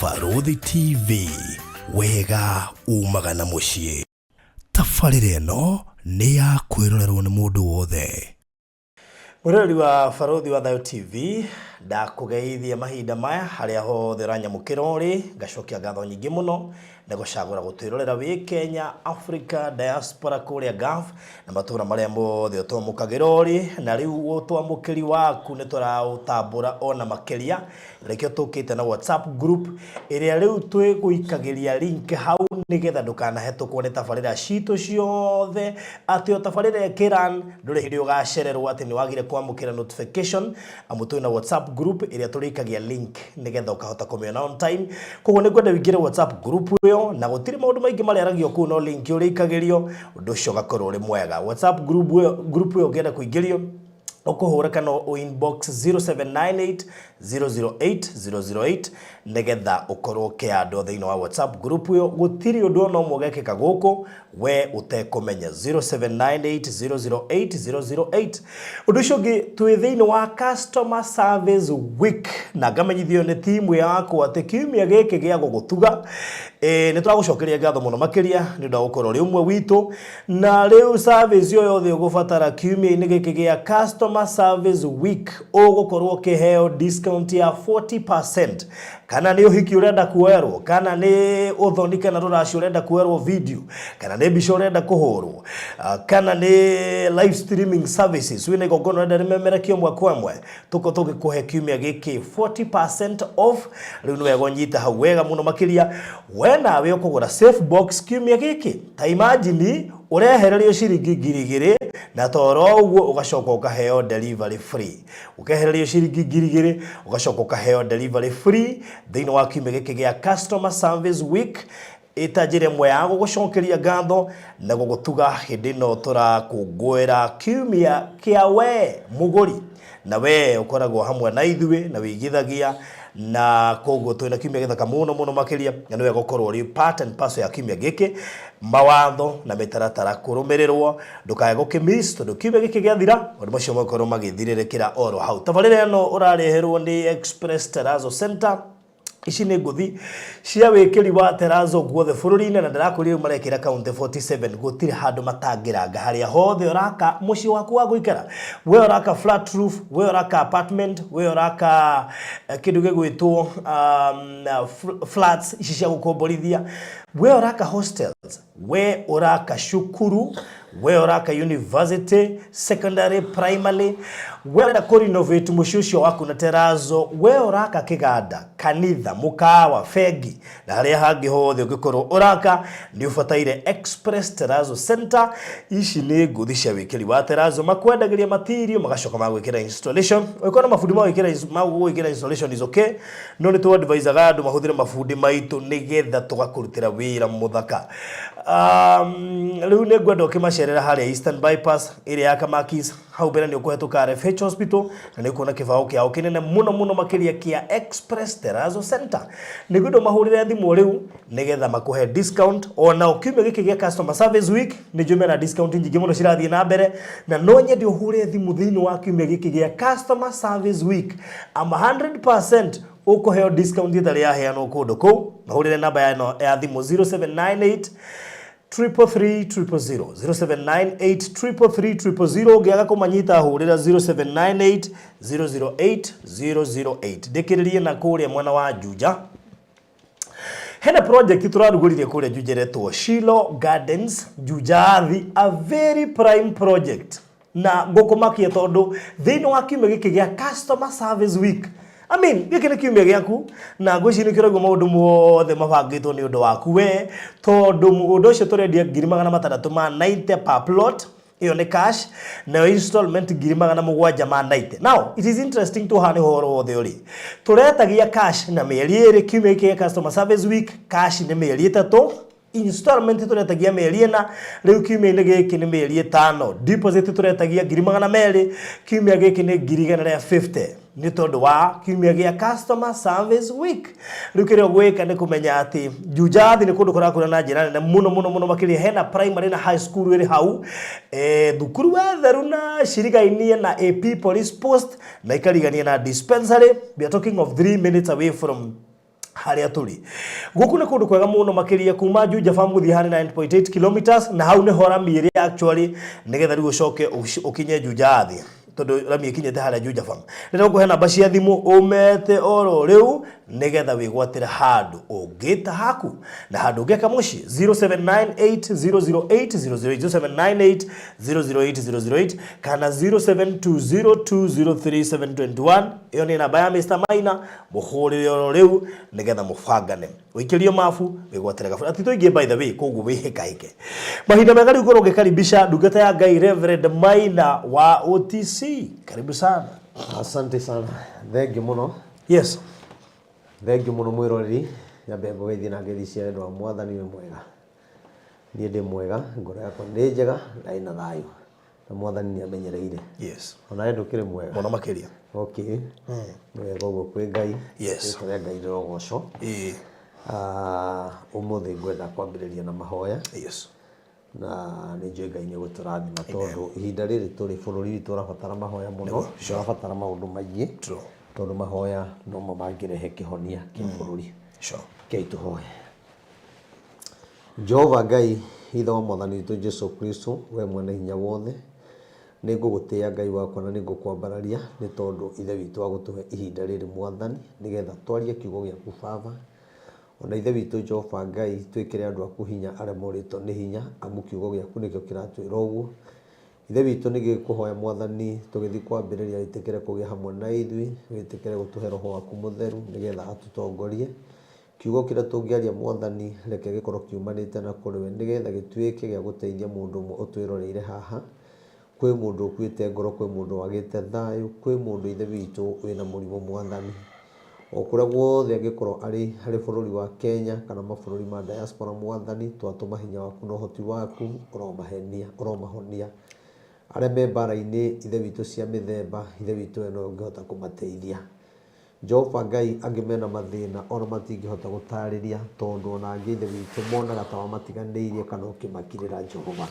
Barothi TV, wega umagana muciĩ. Tabarĩra ĩno nĩ ya kwĩrorerwo nĩ mũndũ wothe. Mwĩroreri wa Barothi wa Thayo TV, ndakugeithia mahinda maya harĩa hothe ũranyamũkĩra ũrĩ, ngacokia ngatho nyingĩ mũno na gũcagũra gũtwĩrorera wĩ Kenya, Africa, diaspora kũrĩa Gulf na matũra marĩa mothe ũtwamũkagĩra ũrĩ, na rĩu ũtwamũkĩri waku nĩ tũraũtambũra ona makĩria rekio tũkĩte na WhatsApp group ĩrĩa rĩu twĩgũikagĩria link hau nĩgetha ndũkanahetũkwo nĩ tabarĩra citũ ciothe atĩ o tabarĩra ĩkĩran ndũrĩ hĩndĩ ũgacererwo atĩ nĩwagire kwamũkĩra notification amu twĩ na WhatsApp group ĩrĩa tũrĩikagia link nĩgetha ũkahota kũmĩona on time. Koguo nĩngwenda wĩingĩre WhatsApp group ĩyo na gũtirĩ maũndũ maingĩ marĩa aragio kũu no link ũrĩikagĩrio ũndũ ũcio ũgakorwo ũrĩ mwega. WhatsApp group ĩyo ũngĩenda kũingĩrio ukuhura kana inbox 0798 008 nĩgetha ũkorwo ũkĩandwo thĩinĩ wa WhatsApp group ĩyo. Gũtirĩ ũndũ ona ũmwe ũgekĩka gũkũ we ũtekũmenya. 0798 008. Ũndũ ũcio ũngĩ twĩ thĩinĩ wa Customer Service Week na ngamenyithio nĩ timu yakwa atĩ kiumia gĩkĩ gĩa gũgũtuga nĩ tũragũcokeria ngatho mũno makĩria nĩ ũndũ wa gũkorwo ũrĩ ũmwe witũ, na rĩu service yo yothe ũgũbatara kiumia-inĩ gĩkĩ gĩa Customer Service Week ũgũkorwo ũkĩheo discount ya 40%. Kana nĩ ũhiki ũrenda kuoerwo, kana nĩ ũthoni kana rũracio ũrenda kuoerwo video, kana nĩ mbica ũrenda kũhũrwo, kana nĩ live streaming services wĩna igongona ũrenda rĩmemerekio ĩmwe kwa ĩmwe, tũgĩkũhe kiumia gĩkĩ 40% off. Rĩu nĩ wega ũnyita hau wega mũno makĩria we nawe ũkũgũra safe box kiumia gĩkĩ. Ta imagine ũrehererio ciringi 2,000 na toro ũguo ũgacoka ũkaheo delivery free. Ũkehererio ciringi 2,000 ũgacoka ũkaheo delivery free thĩinĩ wa kiumia gĩkĩ gĩa Customer Service Week. Ĩtanjĩra ĩmwe ya gũgũcokeria ngatho na gũgũtuga hĩndĩ ĩno tũrakũngũĩra kiumia kĩa we mũgũri, na we ũkoragwo hamwe na ithuĩ na wĩigithagia, na koguo twĩna kiumia gĩthaka mũno mũno makĩria na nĩ wega gũkorwo ũrĩ part and parcel ya kiumia gĩkĩ. Mawatho na mĩtaratara kũrũmĩrĩrwo, ndũkae gũkĩmiss tondũ kiumia gĩkĩ gĩathira maũndũ macio makorwo magĩthirĩrĩkĩra oro hau. Tabarĩra ĩno ũrareherwo nĩ Express Terrazzo Center. Ici nĩ ngũthi cia wĩkĩri wa terrazzo guothe bũrũri-inĩ, na ndĩrakũria marekĩra County 47 gũtirĩ handũ matangĩranga harĩa hothe ũraka mũciĩ waku wa gũikara. We ũraka flat roof, we ũraka apartment, we ũraka kĩndũ gĩgwĩtwo flats ici cia gũkomborithia, we ũraka hostels, we ũraka cukuru, we ũraka university, secondary, primary, we ũrenda kũrenovate mũciĩ ũcio waku na terrazzo, we ũraka kĩganda, kanitha, mũkawa, bengi na harĩa hangĩ hothe ũngĩkorwo ũraka nĩ ũbataire Express Terrazzo Center. Ici nĩ ngũthi cia wĩkĩri wa terrazzo, makwendagĩria material magacoka magwĩkĩra installation. Ũngĩkorwo na mabundi magwĩkĩra installation is okay, no nĩ tũ-advisaga andũ mahũthĩre mabundi maitũ nĩgetha tũgakũrutĩra wĩra mũthaka. Rĩu nĩ ngwenda ũkĩmacerera harĩa Eastern Bypass ĩrĩa ya Kamakis, hau mbere nĩ ũkũhetũka RFH Hospital na nĩ ũkuona kĩbaũ kĩao kĩnene mũno mũno makĩria kĩa Express Terrazzo Center. Nĩ ngwenda mahũrĩre thimũ rĩu nĩgetha makũhe discount. Ona kiumia gĩkĩ gĩa Customer Service Week nĩ njũmena discount nyingĩ mũno cirathiĩ na mbere, na no nyende ũhũre thimũ thĩinĩ wa kiumia gĩkĩ gĩa Customer Service Week. 100% ũkũheo discount ĩtarĩ yaheanwo kũndũ kũu. Mahũrĩre namba ya thimũ 0798 333 0798 333 ũngĩaga kũmanyita hũrĩra 0798 008. Ndĩkĩrĩrie na kũrĩa mwena wa Juja hena project tũrarugũrire kũrĩa Juja retwo Shilo Gardens Jujathi, a very prime project, na ngũkũmakia tondũ thĩinĩ wa kiumia gĩkĩ gĩa Customer Service Week, I mean, gĩkĩ nĩ kiumia gĩaku na ngwĩciria nĩkĩragwo maũndũ mothe mabangĩtwo nĩ ũndũ waku we, tondũ mũgũnda ũcio tũrendia 690 per plot, iyo nĩ cash, na installment 790. Now, it is interesting to hane horo wothe ũrĩ. Tũretagia cash na mĩeri 2 kiumia gĩkĩ gĩa Customer Service Week, cash nĩ mĩeri 3, installment tũretagia mĩeri 4, rĩu kiumia-inĩ gĩkĩ nĩ mĩeri 5, deposit tũretagia 200,000, kiumia gĩkĩ nĩ 150. Nĩ tondũ wa kiumia gĩa Customer Service Week. Rĩu kĩrĩa ũgwĩka nĩ kũmenya atĩ Jujathi nĩ kũndũ kũrakũra na njĩra nene mũno makĩria. Hena primary na high school ĩrĩ hau, thukuru wa theru na cirigainie na AP police post na ikarigania na dispensary. We are talking of 3 minutes away from haria turi guku ni kundu kwega muno makiria kuma Juja Farm guthii hari 9.8 kilometers na hau ni hora miri actually nigetha riu ucoke ukinye Juja athi tondu rami ikinyete haria Juja Farm rero kuhe namba cia thimu umete oro riu nigetha wigwatire handu ungita haku na handu ngeka muci 0798008008 0798008008 kana 0720203721 iyo ni namba ya Mr. Maina muhurire oro riu nigetha mufangane wikirio mafu wigwatire gafu atito ingi by the way koguo wihikaike mahinda mega riu ngoro ngikaribisha ndungata ya Ngai Reverend Maina wa OTC. Karibu sana. Asante sana. Thengi muno. Yes. Thengi muno mwiroreri ya bembo weithi na ngethi cia ndo mwathani we mwega. Nie ndi mwega ngoro yakwa ndi njega na ina thayu. Na mwathani ni amenyereire. Yes. Ona ndukire mwega. Muno makiria. Okay. Mwega ugo kwi Ngai. Yes. Tore Ngai rogoco. Umuthi ngwenda kwambiriria na mahoya. Yes. Na ni njui Ngai ni guturathima tondu ihinda riri turi bururi witu rabatara mahoya muno rabatara maundu maingi tondu mahoya no mamangirehe kihonia kia bururi ke tuhoye. Jehova Ngai ithe wa mwathani witu Jesu Kristo we mwene hinya wothe ni ngugutia Ngai wakwa na ni ngukwambararia ni tondu ithe witu wa gutuhe ihinda riri mwathani nigetha twarie kiugo giaku Baba. Ona ithe witu Jehova Ngai twikire andu aku hinya aria moritwo ni hinya amu kiugo giaku nikio kiratwira uguo. Ithe witu ni gikuhoya mwathani tugithi kwambiriria itikire kugia hamwe na ithui itikire gutuhe roho waku mutheru nigetha atutongorie kiugo kira tungiaria mwathani reke gikorwo kiumanite na kuri we nigetha gituike gia guteithia mundu umwe utwiroreire haha kwi mundu ukuite ngoro kwi mundu wagite thayu kwi mundu ithe witu wina murimo mwathani okura guothe angikorwo ari hari bururi wa Kenya kana mabururi ma diaspora mwathani twatuma hinya waku no hoti waku uromahonia aria me mbara-ini ithe witu cia mithemba ithe witu no ungihota kumateithia. Jehova Ngai angimena mathina ona matingihota gutariria tondu ona angi ithe witu monaga ta matiganirie kana ukimakirira Jehova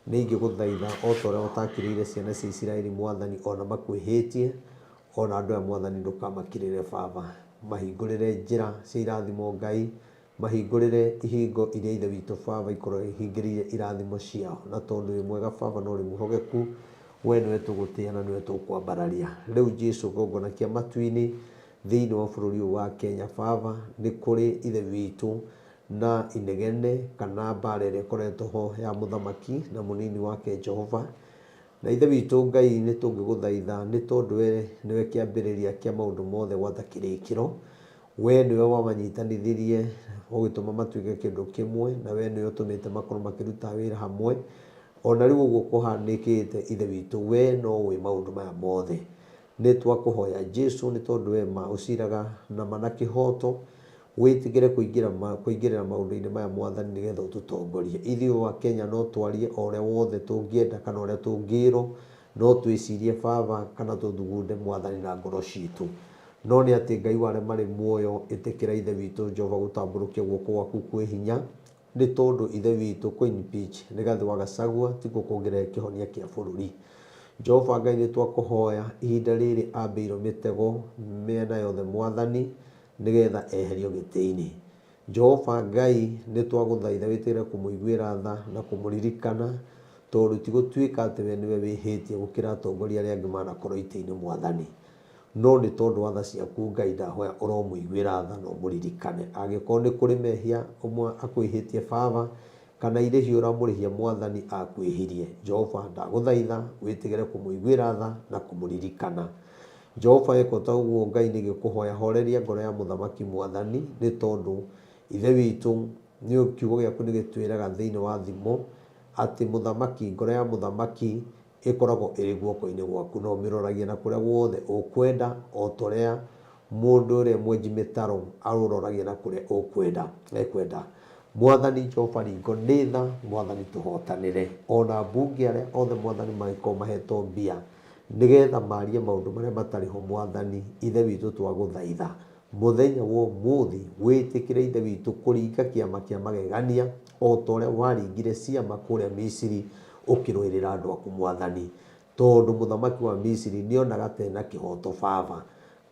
ningi guthaitha o toria utakirire ciana cia Isiraeli mwathani ona makwihitie ona andu a mwathani ndukamakirire Baba mahingurire njira cia irathimo Ngai mahingurire ihingo iria ithe witu Baba ikorwo ihingirire irathimo ciao na tondu wi mwega Baba no ri muhogeku we niwe tugutia na niwe tukwambararia riu Jesu gongona kia matu-ini thiini wa bururi wa Kenya Baba ni kuri ithe witu na inegene kana mbara iria ikoretwo ho ya muthamaki na munini wake Jehova na ithe witu Ngai ni tungiguthaitha ni tondu we niwe kiambiriria kia maundu mothe gwata kirikiro we niwe wamanyitanithirie ugituma matuike kindu kimwe na we niwe utumite makorwo makiruta wira hamwe ona riu uguo kuhanikite ithe witu we no wi maundu maya mothe ni twakuhoya Jesu ni tondu we ma uciraga na mana kihoto witigire kuingirira maundu-ini maya mwathani nigetha ututongorie ithuĩ wa Kenya no twarie oria wothe tungienda kana oria tungirwo no twicirie Baba kana tuthugunde mwathani na ngoro citu no ni ati Ngai ware mari muoyo itikira ithe witu Jehova gutamburukia guoko gwaku kwi hinya ni tondu ithe witu Queen Peach nigathi wa Gachagua tiko kuongerera kihonia kia bururi. Jehova Ngai ni twakuhoya ihinda riri ambirwo mitego miena yothe mwathani nigetha eherio giti-ini. Jehova Ngai ni twaguthaitha witire kumuiguira tha na kumuririkana tondu tigutwika ati we niwe wihitie gukira atongoria aria angi manakorwo ite-ini mwathani no ni tondu wa tha ciaku Ngai ndahoya uromuiguira tha no muririkane agikorwo ni kuri mehia umwe akwihitie Baba kana irihio uramurihia mwathani akwihirie Jehova ndaguthaitha witigire kumuiguira tha na kumuririkana. Jehova ekota uguo Ngai ni gikuhoya horeria ngoro ya muthamaki mwathani ni tondu ithe witu ni kiugo giaku ni gitwiraga thiini wa thimo ati muthamaki ngoro ya muthamaki ikoragwo iri guoko-ini gwaku no miroragia na kuria guothe ukwenda o toria mundu uria mwenji mitaro aruroragia na kuria ekwenda mwathani Jehova ringo nitha mwathani tuhotanire ona mbunge aria othe mwathani magiko mahetwo mbia nigetha marie maundu maria matariho mwathani ithe witu twaguthaitha muthenya wo muthi witikire ithe witu kuringa kiama kia magegania o toria waringire ciama kuria Misiri ukirwirira andu aku mwathani tondu muthamaki wa Misiri nionaga tena kihoto Baba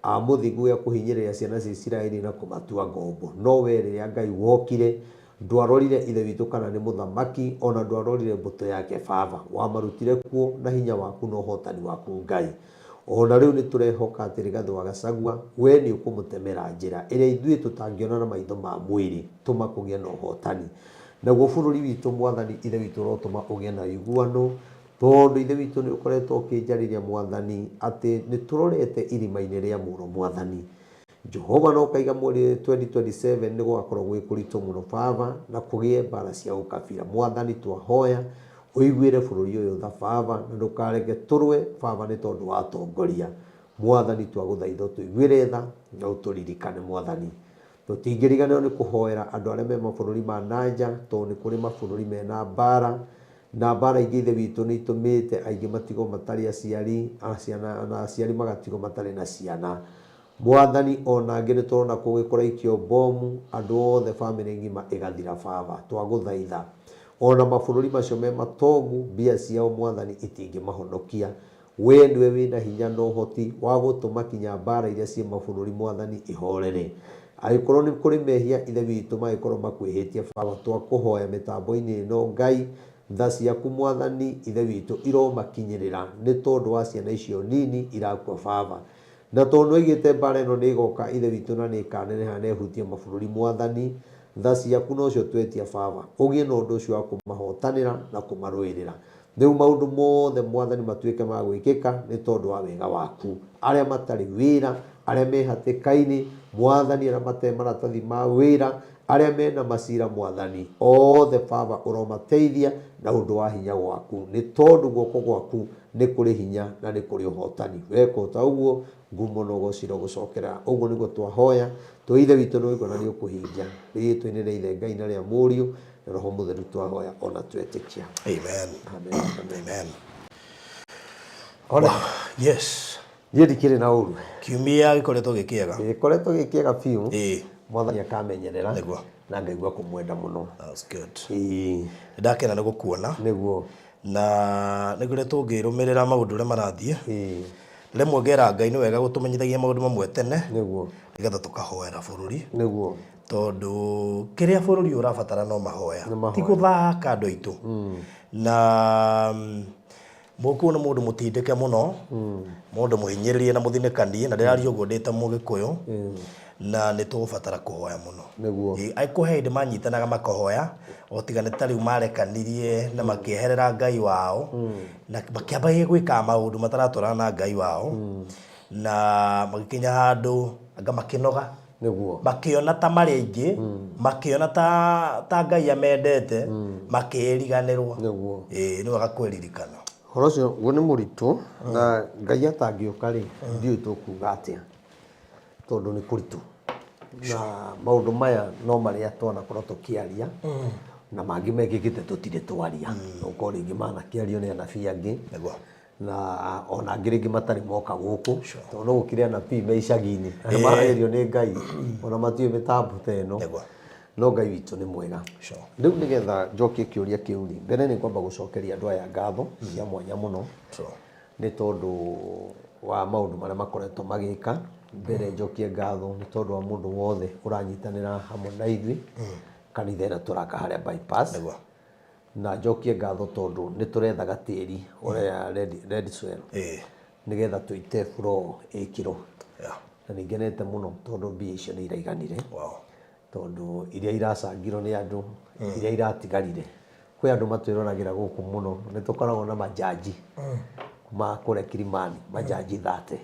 muthingu ya kuhinyĩrĩria ciana cia Isiraeli na kumatua ngombo. No we rĩrĩa Ngai wokire ndwarorire ithe witũ kana nĩ mũthamaki, ona ndwarorire mbũtũ yake baba, wamarutire kuo na hinya waku na ũhotani waku Ngai. Ona rĩu nĩ tũrehoka atĩ Rigathĩ wa Gachagua we nĩ ũkũmũtemera njĩra ĩrĩa ithuĩ tũtangĩona na maitho ma mwĩrĩ, tũma kũgĩe na ũhotani. Naguo bũrũri witũ Mwathani ithe witũ ũrotũma ũgĩe na ũiguano, tondũ ithe witũ nĩ ũkoretwo ũkĩnjarĩria Mwathani atĩ nĩ tũrorete irima-inĩ rĩa mũro Mwathani. Jehova no kaiga mweri 2027 nĩ gũgakorwo gwĩ kũritũ mũno baba, na kũgĩe mbara cia ũkabira. Mwathani twahoya ũiguĩre bũrũri ũyũ tha baba, na ndũkareke tũrwe baba nĩ tondũ wa atongoria. Mwathani twagũthaitha ũtũiguĩre tha na ũtũririkane Mwathani. Tũtingĩriganĩrwo nĩ kũhoera andũ arĩa me mabũrũri ma nanja, tondũ nĩ kũrĩ mabũrũri mena mbara, na mbara ingĩ ithe witũ nĩ itũmĩte aingĩ matigwo matarĩ aciari, na aciari magatigwo matarĩ na ciana. Mwathani ona angĩ nĩ tũrona kũgĩkũraikio bomu, andũ othe bamĩrĩ ng'ima ĩgathira baba. Twagũthaitha ona mabũrũri macio me matongu, mbia ciao Mwathani itingĩmahonokia. We nĩwe wĩna hinya na ũhoti wa gũtũma kinya mbara iria ciĩ mabũrũri Mwathani ihorere. Angĩkorwo nĩ kũrĩ mehia ithe witũ magĩkorwo makwĩhĩtie baba, twakũhoya mĩtambo-inĩ ĩno Ngai, tha ciaku Mwathani ithe witũ iromakinyĩrĩra nĩ tondũ wa ciana icio nini irakua baba. Na tondũ oigĩte mbara ĩno nĩ ĩgoka ithe witũ na nĩ ĩkaneneha na ĩhutie mabũrũri Mwathani, tha ciaku nocio twetia baba, ũgĩe na ũndũ ũcio wa kũmahotanĩra na kũmarũĩrĩra. Rĩu maũndũ mothe Mwathani matuĩke ma gwĩkĩka nĩ tondũ wa wega waku. Arĩa matarĩ wĩra, arĩa me hatĩka-inĩ Mwathani, arĩa matarĩ maratathi ma wĩra, arĩa mena macira Mwathani, othe baba ũromateithia na ũndũ wa hinya gwaku, nĩ tondũ guoko gwaku nĩ kũrĩ hinya na nĩ kũrĩ ũhotani. Weka ta ũguo ngumo no gũcira gũcokerera. Ũguo nĩguo twahoya twĩ ithe witũ nĩ ũiguana nĩ ũkũhingia. Rĩĩtwa-inĩ rĩa ithe Ngai na rĩa Mũriũ na Roho Mũtheru twahoya ona twetĩkia. Amen. Amen. Amen. Ona Yes. niĩ ndikĩrĩ na ũru. Kiumia gĩkoretwo gĩkĩega. Gĩkoretwo gĩkĩega biũ. Mwathani akamenyerera Nĩguo. na ngaigua kũmwenda mũno. That's good. Ndakena nĩ gũkuona. Nĩguo. Na nĩgoretwo ngĩrũmĩrĩra maũndũ ũrĩa marathiĩ. Rĩmwe ngera Ngai nĩ wega gũtũmenyithagia maũndũ mamwe tene. Nĩguo. Nĩgetha tũkahoera bũrũri. Nĩguo. Tondũ kĩrĩa bũrũri ũrabatara no mahoya. Ti gũthaka andũ aitũ. Na mũkũ nĩ mũndũ mũtindĩke mũno, mũndũ mũhinyĩrĩrie na mũthinĩkanie, na ndĩraria ũguo ndĩta Mũgĩkũyũ, na nĩ tũgũbatara kũhoya mũno. Nĩguo. Aikũhe hĩndĩ manyitanaga makahoya, o tiga nĩ ta rĩu marekanirie na makĩeherera Ngai wao, na makĩambagia gwĩka maũndũ mataratwarana na Ngai wao, na magĩkinya handũ anga makĩnoga. Nĩguo. Makĩona ta marĩ aingĩ, makĩona ta Ngai amendete, makĩriganĩrwo. Nĩguo. Nĩ wega kwĩririkana. Ũhoro ũcio guo nĩ mũritũ, na Ngai atangĩũka rĩ ndiũĩ tũkuga atĩa, tondũ nĩ kũritũ. Na maũndũ maya no marĩa twanakorwo tũkĩaria, na mangĩ mekĩkĩte tũtirĩ twaria. Ũkorwo rĩngĩ manakĩario nĩ anabii angĩ, na ona angĩ rĩngĩ matarĩ moka gũkũ, tondũ no gũkĩrĩ anabii me icagi-inĩ arĩa maragerio nĩ Ngai, ona matiũĩ mĩtambo ta ĩno. No Ngai witũ nĩ mwega. Rĩu nĩgetha njokie kĩũria kĩu rĩ, mbere nĩ kwamba gũcokeria andũ aya ngatho cia mwanya mũno, nĩ tondũ wa maũndũ marĩa makoretwo magĩka. Mbere njokie ngatho nĩ tondũ wa mũndũ wothe ũranyitanĩra hamwe na ithuĩ kanitha ĩrĩa tũraka harĩa bypass, na njokie ngatho tondũ nĩ tũrethaga tĩri ũrĩa red soil nĩgetha tũite floor ĩkĩro, na nĩngenete mũno tondũ mbia icio nĩ iraiganire, tondũ iria iracangirwo nĩ andũ, iria iratigarire. Kwĩ andũ matwĩroragĩra gũkũ mũno, nĩ tũkoragwo na majaji ma kũrĩa Kilimani, majaji 30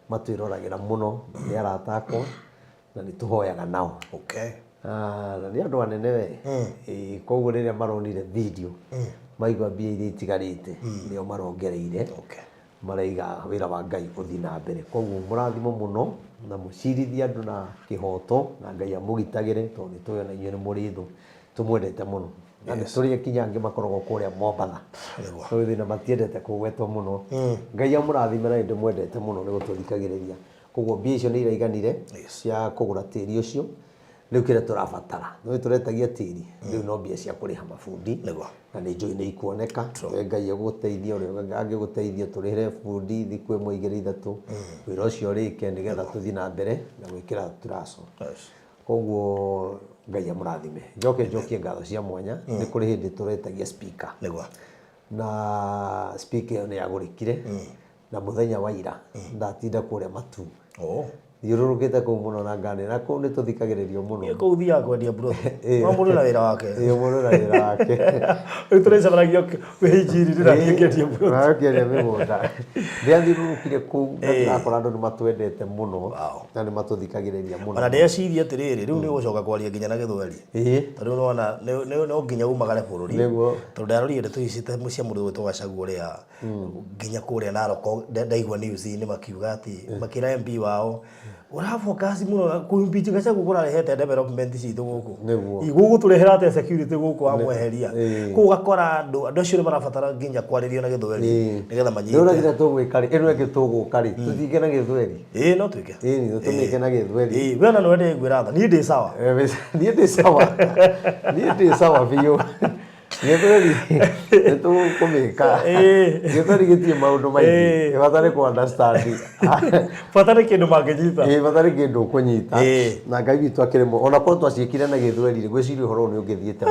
matwĩroragĩra mũno, nĩ arata akwa na nĩ tũhoyaga nao. Na nĩ andũ anene we, koguo rĩrĩa maronire video maigua mbia iria itigarĩte nĩo marongereire, maraiga wĩra wa Ngai ũthiĩ na mbere. Koguo mũrathimo mũno na mũcirithie andũ na kĩhoto, na Ngai amũgitagĩre tondũ nĩ tũĩ ona inyuĩ nĩ mũrĩ thũ, tũmwendete mũno. Na nĩ tũrĩ kinya angĩ makoragwo kũrĩa Mombatha, tondũ thĩna matiendete kũgwetwo mũno. Ngai amũrathime na nĩ ndĩmwendete mũno nĩ gũtũthikagĩrĩria. Koguo mbia icio nĩ iraiganire cia kũgũra tĩri ũcio, riu kire turabatara no turetagia tiri riu no mbia cia kuriha mafundi na ni njui ni ikuoneka Ngai aguteithia uri angiguteithia turire fundi thiku imwe igiri ithatu wira ucio rike nigetha tuthi na mbere na gwikira turaso koguo Ngai amurathime njoke ngatho cia mwanya ni kuri hindi turetagia speaker na speaker ni agurikire na muthenya wa ira ndatinda kuria matu yururukite ku muno na ngane na ku ni tuthikagiririo muno ku thia kwendia bro no mundu na wira wake mundu na wira wake utureza baragio wejiri ndira ngetia bro na kile mimunda ndiathirurukire ku ndakora andu ni matwendete muno na ni matuthikagiriria muno na ndeciria atiriri riu ni gucoka kwaria nginya na githweri tondu nona no nginya umagare bururi tondu ndarorire tuicite mucia mundu wetu Gachagua uria nginya kuria Naroko ndaigua news ni makiuga ati makira MP wao ora focus muno kuimpeach Gachagua kurarehete development citu guku igugu turehera ate security guku amweheria ku gakora andu acio ni marabatara nginya kwaririo na githweri nigetha manyite ndio ngira tugwikari ino ngi tugukari tuthige na githweri no twike ni tumike na githweri wena no wende ngwira tha ni ndi sawa ni ndi sawa biyo githweri eto kumika githweri gitie maundu maingi batare ku understand batare kindu mangejita batare kindu kunyita na Ngai witu akirimo ona ko twaciikire na githweri gwiciria uhoro ni ugithiete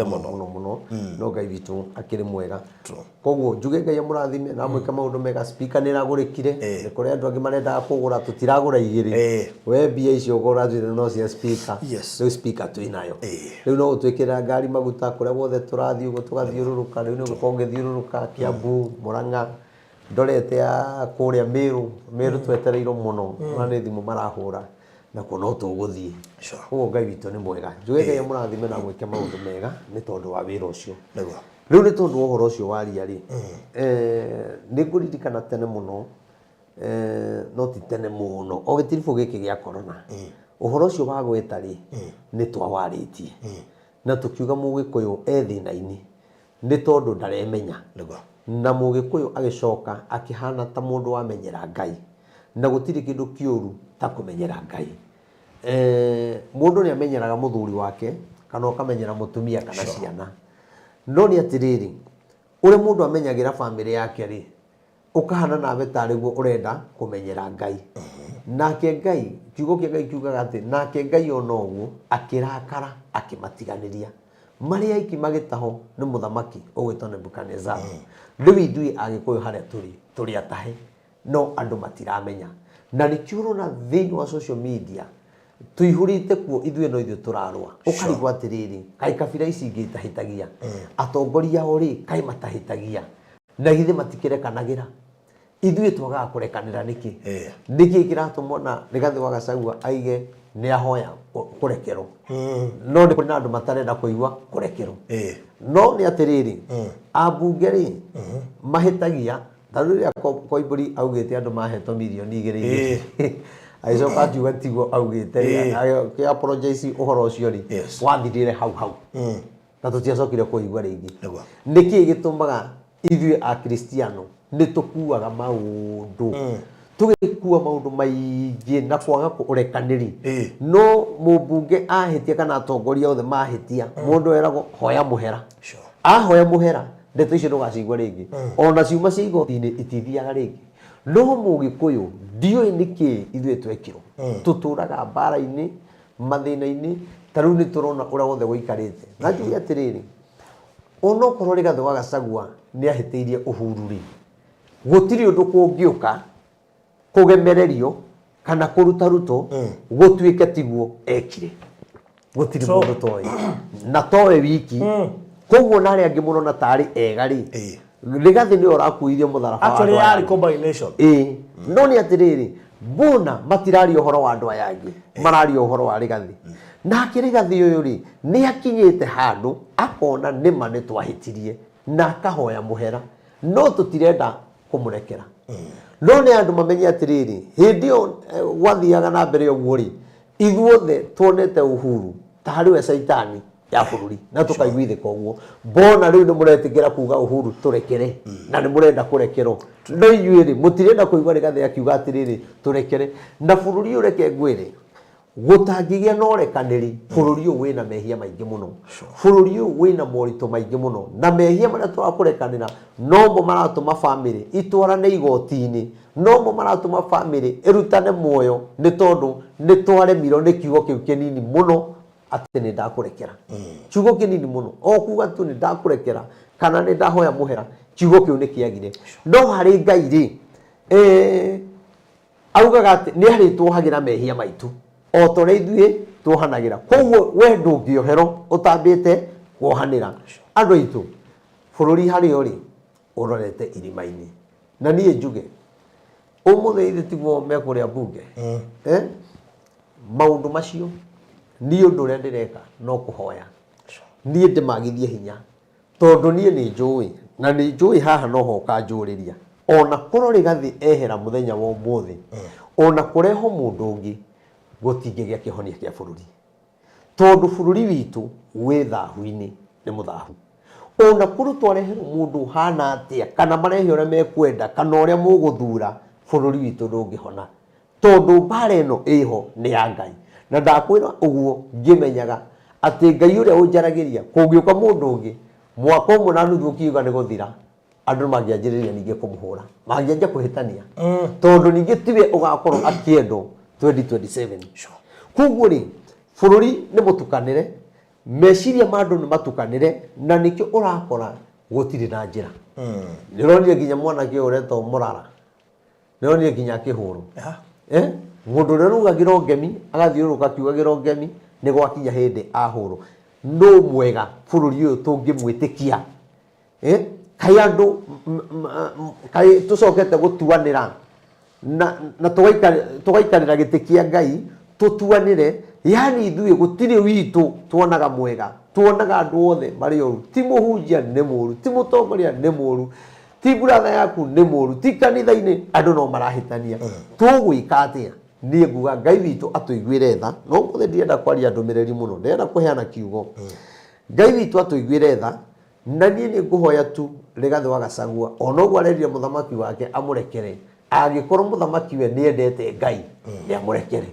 muno no Ngai witu akiri mwega koguo njuge Ngai amurathime na mwike maundu mega speaker ni ragurikire ni kuri andu angi marenda kugura tutiragura igiri we mbia icio ugura thire no cia speaker riu speaker twinayo riu no utwikira ngari maguta kuria wothe turathi ugo tugathiururuka riu ni gukongithiururuka Kiambu Murang'a ndorete ya kuria Meru twetereirwo muno na ni thimu marahura na kuno tuguthii ugo Ngai witu ni mwega njuge Ngai amurathime na mwike maundu mega ni tondu wa wira ucio riu ni tondu uhoro ucio waria ri ni nguririkana tene muno no ti tene muno o gitirifu giki gia corona uhoro ucio wa gweta ri ni twawaritie na tukiuga Mugikuyu thina-ini ni tondu ndaremenya na Mugikuyu agicoka akihana ta mundu wamenyera Ngai na gutiri kindu kiuru ta kumenyera Ngai mundu ni amenyeraga muthuri wake kana ukamenyera mutumia kana ciana no ni atiriri ure mundu amenyagira family yake ri ukahana nawe tariguo urenda kumenyera Ngai nake Ngai kiugo kia Ngai kiugaga ati nake Ngai ona uguo akirakara akimatiganiria maria iki magitaho ni muthamaki ugwitwo Nebukadnezar riu indui Agikuyu haria turi atahe no andu matiramenya na nikiuro na thiini wa social media tuihurite kuo ithuĩ no ithuĩ turarwa ukarigwa atiriri kai kabira ici ingĩ itahitagia atongoria ori kai matahitagia na githe matikirekanagira ithuĩ twagaga kurekanira niki niki kiratumwo na Rigathi wa Gachagua aige ni ahoya kurekerwo no ni kuna andu matarenda kuigua kurekerwo no ni atiriri ambunge mahitagia taruria Koimburi augite andu mahetwo milioni 2 aicoka akiuga tiguo augite ki apologize uhoro ucio ri wathirire hau na tutiacokire kuigua ringi niki gitumaga ithuĩ a Kristiano ni tukuaga maundu tugikua maundu maingi na kwaga kurekaniri no mubunge ahitia kana atongoria othe mahitia mundu eragwo hoya muhera ahoya muhera ndeto icio ndugacigua ringi ona ciuma cia igoti-ini itithiaga ringi no Mugikuyu ndioi niki ithuĩ twekirwo tuturaga mbara-ini mathina-ini tariu ni turona uria wothe guikarite na njuge atiriri ono korwo Rigathi wa Gachagua ni ahitiirie Uhuru ri gutiri undu kungiuka kugemererio kana kuruta ruto gutuike tiguo ekire gutiri mundu toy na towe wiki koguo nari angi muno na tari ega ri Rigathi ni orakuirie mutharaba actually yari combination no ni atiriri mbona matirari uhoro wa andu aya angi marari uhoro wa Rigathi na Rigathi uyu ri ni akinyite handu akona nima ni twahitirie na akahoya muhera no tutirenda kumurekera no ni andu mamenye atiriri hindi yo wathiaga na mbere uguo ri ithuothe tuonete Uhuru tari we saitani ya bururi na tukaiguithika uguo bona riu ni muretikira kuga Uhuru turekere na ni murenda kurekerwo no inyuĩ ri mutirenda kuigua Rigathi akiuga atiriri turekere na bururi ureke ngwire gutangigia no rekaniri bururi uyu wina mehia maingi muno bururi uyu wina morito maingi muno na mehia maria twakurekanira nombo maratuma family itwarane igoti-ini nombo maratuma family irutane muoyo ni tondu ni twaremirwo ni kiugo kiu kinini muno ati ni ndakurekera kiugo kinini muno o kuga tu ni ndakurekera kana ni ndahoya muhera kiugo kiu ni kiagire no hari Ngai ri augaga ati ni hari twohagira mehia maitu o tore ithuĩ twohanagira koguo we ndũngĩoherwo ũtambĩte kuohanĩra andũ aitũ bũrũri harĩa ũrĩ ũrorete irima-inĩ na niĩ njuge ũmũthĩ ithe tiguo me kũrĩa mbunge maũndũ macio niĩ ũndũ ũrĩa ndĩreka no kũhoya niĩ ndĩmagithie hinya tondũ niĩ nĩ njũĩ na nĩ njũĩ haha noho ũkanjũrĩria ona korwo Rigathĩ ehera mũthenya wa ũmũthĩ ona kũreho mũndũ ũngĩ gotingĩgĩa kĩhonia kĩa bũrũri tondũ bũrũri witũ wĩ thahu-inĩ nĩ mũthahu ona kũrũ twareherwo mũndũ hana atĩa kana marehe ũrĩa mekwenda kana ũrĩa mũgũthura bũrũri witũ ndũngĩhona tondũ mbara ĩno ĩho nĩ ya Ngai na ndakwĩra ũguo ngĩmenyaga atĩ Ngai ũrĩa ũnjaragĩria kũngĩũka mũndũ ũngĩ mwaka ũmwe na nuthu ũkiuga nĩ gũthira andũ mangĩanjĩrĩria ningĩ kũmũhũra mangĩanjia kũhĩtania tondũ ningĩ tiwe ũgakorwo akĩendwo 2027 koguo ri bũrũri nĩ mũtukanĩre meciria ma andũ nĩ matukanĩre na nĩkĩo ũrakora gũtirĩ na njĩra nĩronire nginya mwanake ũretwo Mũrara nĩronire nginya akĩhũrwo mũndũ ũrĩa ũrugagĩra ngemi agathiũrũrũka akiugagĩra ngemi nĩ gwakinya hĩndĩ ahũrwo no mwega bũrũri ũyũ tũngĩmwĩtĩkia kaĩ andũ kaĩ tũcokete gũtuanĩra na tugaikarira gĩtĩ kĩa Ngai tutuanire yani ithuĩ gũtirĩ witũ tuonaga mwega tuonaga andũ othe marĩ oru ti mũhunjia nĩ mũru ti mũtongoria nĩ mũru ti brother yaku nĩ mũru ti kanitha-inĩ andũ no marahĩtania tũgwĩka atĩa niĩ nguga Ngai witũ atũiguĩre tha no mũthĩ ndirenda kwaria ndũmĩrĩri mũno ndĩrenda kũheana kiugo Ngai witũ atũiguĩre tha na niĩ nĩ ngũhoya tu Rigathĩ wa Gachagua ona ũguo arerire mũthamaki wake amũrekere agĩkorwo mũthamaki we nĩ endete Ngai nĩ amũrekere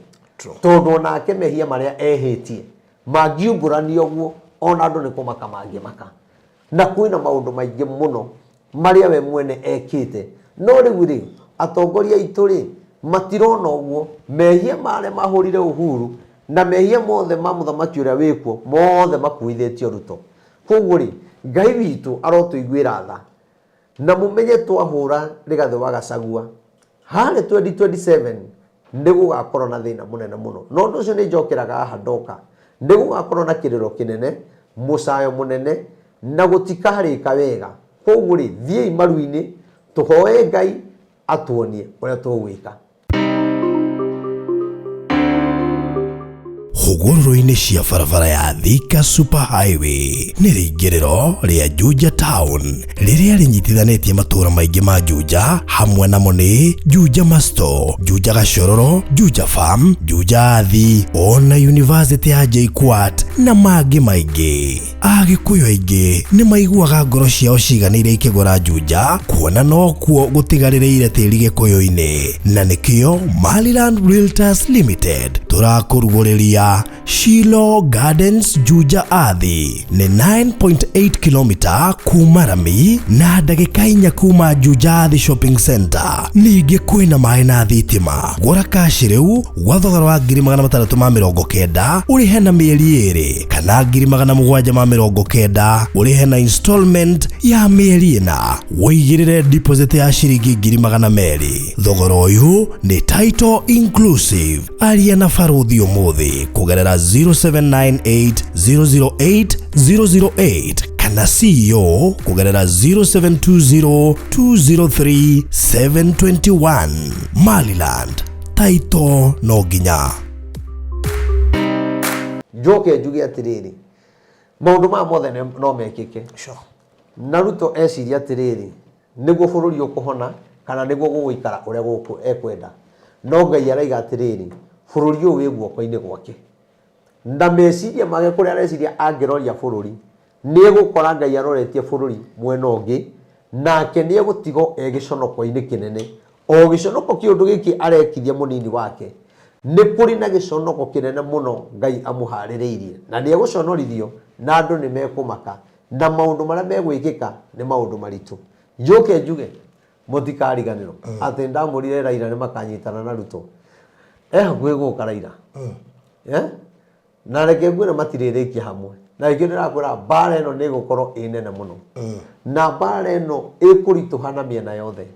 tondũ onake mehia marĩa ehĩtie mangiumbũrania ũguo ona andũ nĩ kũmaka mangĩmaka na kwĩna maũndũ maingĩ mũno marĩa we mwene ekĩte no rĩu rĩ atongoria aitũ rĩ matirona ũguo mehia marĩa mahũrire Uhuru na mehia mothe ma mũthamaki ũrĩa wĩkuo mothe makuithĩtio Ruto koguo rĩ Ngai witũ arotũiguĩra tha na mũmenye twahũra Rigathĩ wa Gachagua harĩ 2027 nĩ gũgakorwo na thĩna mũnene mũno no ũndũ ũcio nĩ njokeraga haha ndoka nĩ gũgakorwo na kĩrĩro kĩnene mũcayo mũnene na gũtikarĩka wega koguo rĩ thiĩi maru-inĩ tũhoe Ngai atuonie ũrĩa tũgwĩka hũgũrũrũ-inĩ cia barabara ya Thika Super Highway nĩ rĩingĩrĩro rĩa Juja Town rĩrĩa rĩnyitithanĩtie matũũra maingĩ ma Juja hamwe namo nĩ Juja Masto, Juja Gashororo, Juja Farm, Juja Athi ona University ya JKUAT na mangĩ maingĩ. Agĩkũyũ aingĩ nĩ maiguaga ngoro ciao ciganĩire ikĩgũra Juja kuona no kuo gũtigarĩrĩire tĩri gĩkũyũ-inĩ na nĩkĩo Maliland Realtors Limited tũrakũrugũrĩria Shilo Gardens Juja Athi nĩ 9.8 km kuma Rami na ndagĩka 4 kuma Juja Athi Shopping Center. Ningĩ kwĩna maĩ na thitima. Gũra kaci rĩu gwa thogora wa 690 ũrĩhe na mĩeri 2 kana 790 ũrĩhe na installment ya mĩeri 4 wĩigĩrĩre deposit ya ciringi 200. Thogora ũyũ nĩ title inclusive. Aria na Barũthi ũmũthĩ kugerera 0798008008 kana CEO kugerera 0720203721. Maliland title no nginya. Njoke njuge atĩrĩrĩ maũndũ ma mothe no mekĩke na Ruto eciria atĩrĩrĩ nĩguo bũrũri ũkũhona kana nĩguo gũgũikara ũrĩa gũkũ ekwenda no Ngai araiga atĩrĩrĩ bũrũri ũyũ wĩ guoko-inĩ gwake na meciria make kũrĩa areciria angĩroria bũrũri nĩ gũkora Ngai aroretie bũrũri mwena ũngĩ nake nĩ egũtigwo gĩconoko-inĩ kĩnene o gĩconoko kĩa ũndũ gĩkĩ arekithia mũnini wake nĩ kũrĩ na gĩconoko kĩnene mũno Ngai amũharĩrĩirie na nĩ egũconorithio na andũ nĩ mekũmaka na maũndũ marĩa megwĩkĩka nĩ maũndũ maritũ. Njoke njuge mũtikariganĩrwo atĩ ndamũrire Raila nĩ makanyitana na Ruto. Hakuhĩ gũka Raila na reke ngwĩre matirĩrĩkia hamwe na rĩngĩ ndĩrakwĩra mbara ĩno nĩ ĩgũkorwo ĩ nene mũno na mbara ĩno ĩkũritũha na mĩena yothe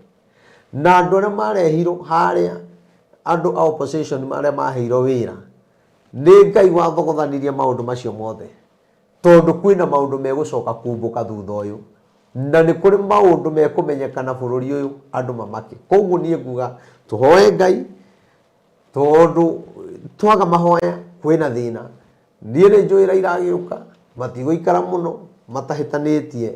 na andũ arĩa marehirwo harĩa andũ a opposition marĩa maheirwo wĩra nĩ Ngai wathogothanirie maũndũ macio mothe tondũ kwĩna maũndũ megũcoka kumbũka thutha ũyũ na nĩ kũrĩ maũndũ mekũmenyekana bũrũri ũyũ andũ mamake. Koguo niĩ nguga tũhoe Ngai tondũ twaga mahoya kwĩna thĩna. Niĩ nĩ njũĩ Raila agĩũka matigũikara mũno matahĩtanĩtie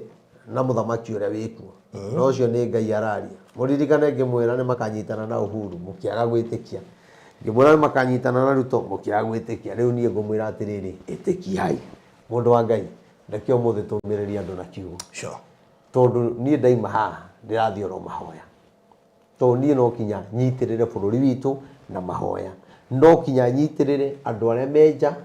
na mũthamaki ũrĩa wĩkuo na ũcio nĩ Ngai araria. Mũririkane ngĩmwĩra nĩ makanyitana na Uhuru mũkĩaga gwĩtĩkia, ngĩmwĩra nĩ makanyitana na Ruto mũkĩaga gwĩtĩkia. Rĩu niĩ ngũmwĩra atĩrĩrĩ ĩtĩkiai mũndũ wa Ngai reke ũmũthĩ tũmĩrĩrie andũ na kiugo tondũ niĩ ndaima haha ndĩrathiĩ oro mahoya tondũ niĩ no kinya nyitĩrĩre bũrũri witũ na mahoya, no kinya nyitĩrĩre andũ arĩa menja.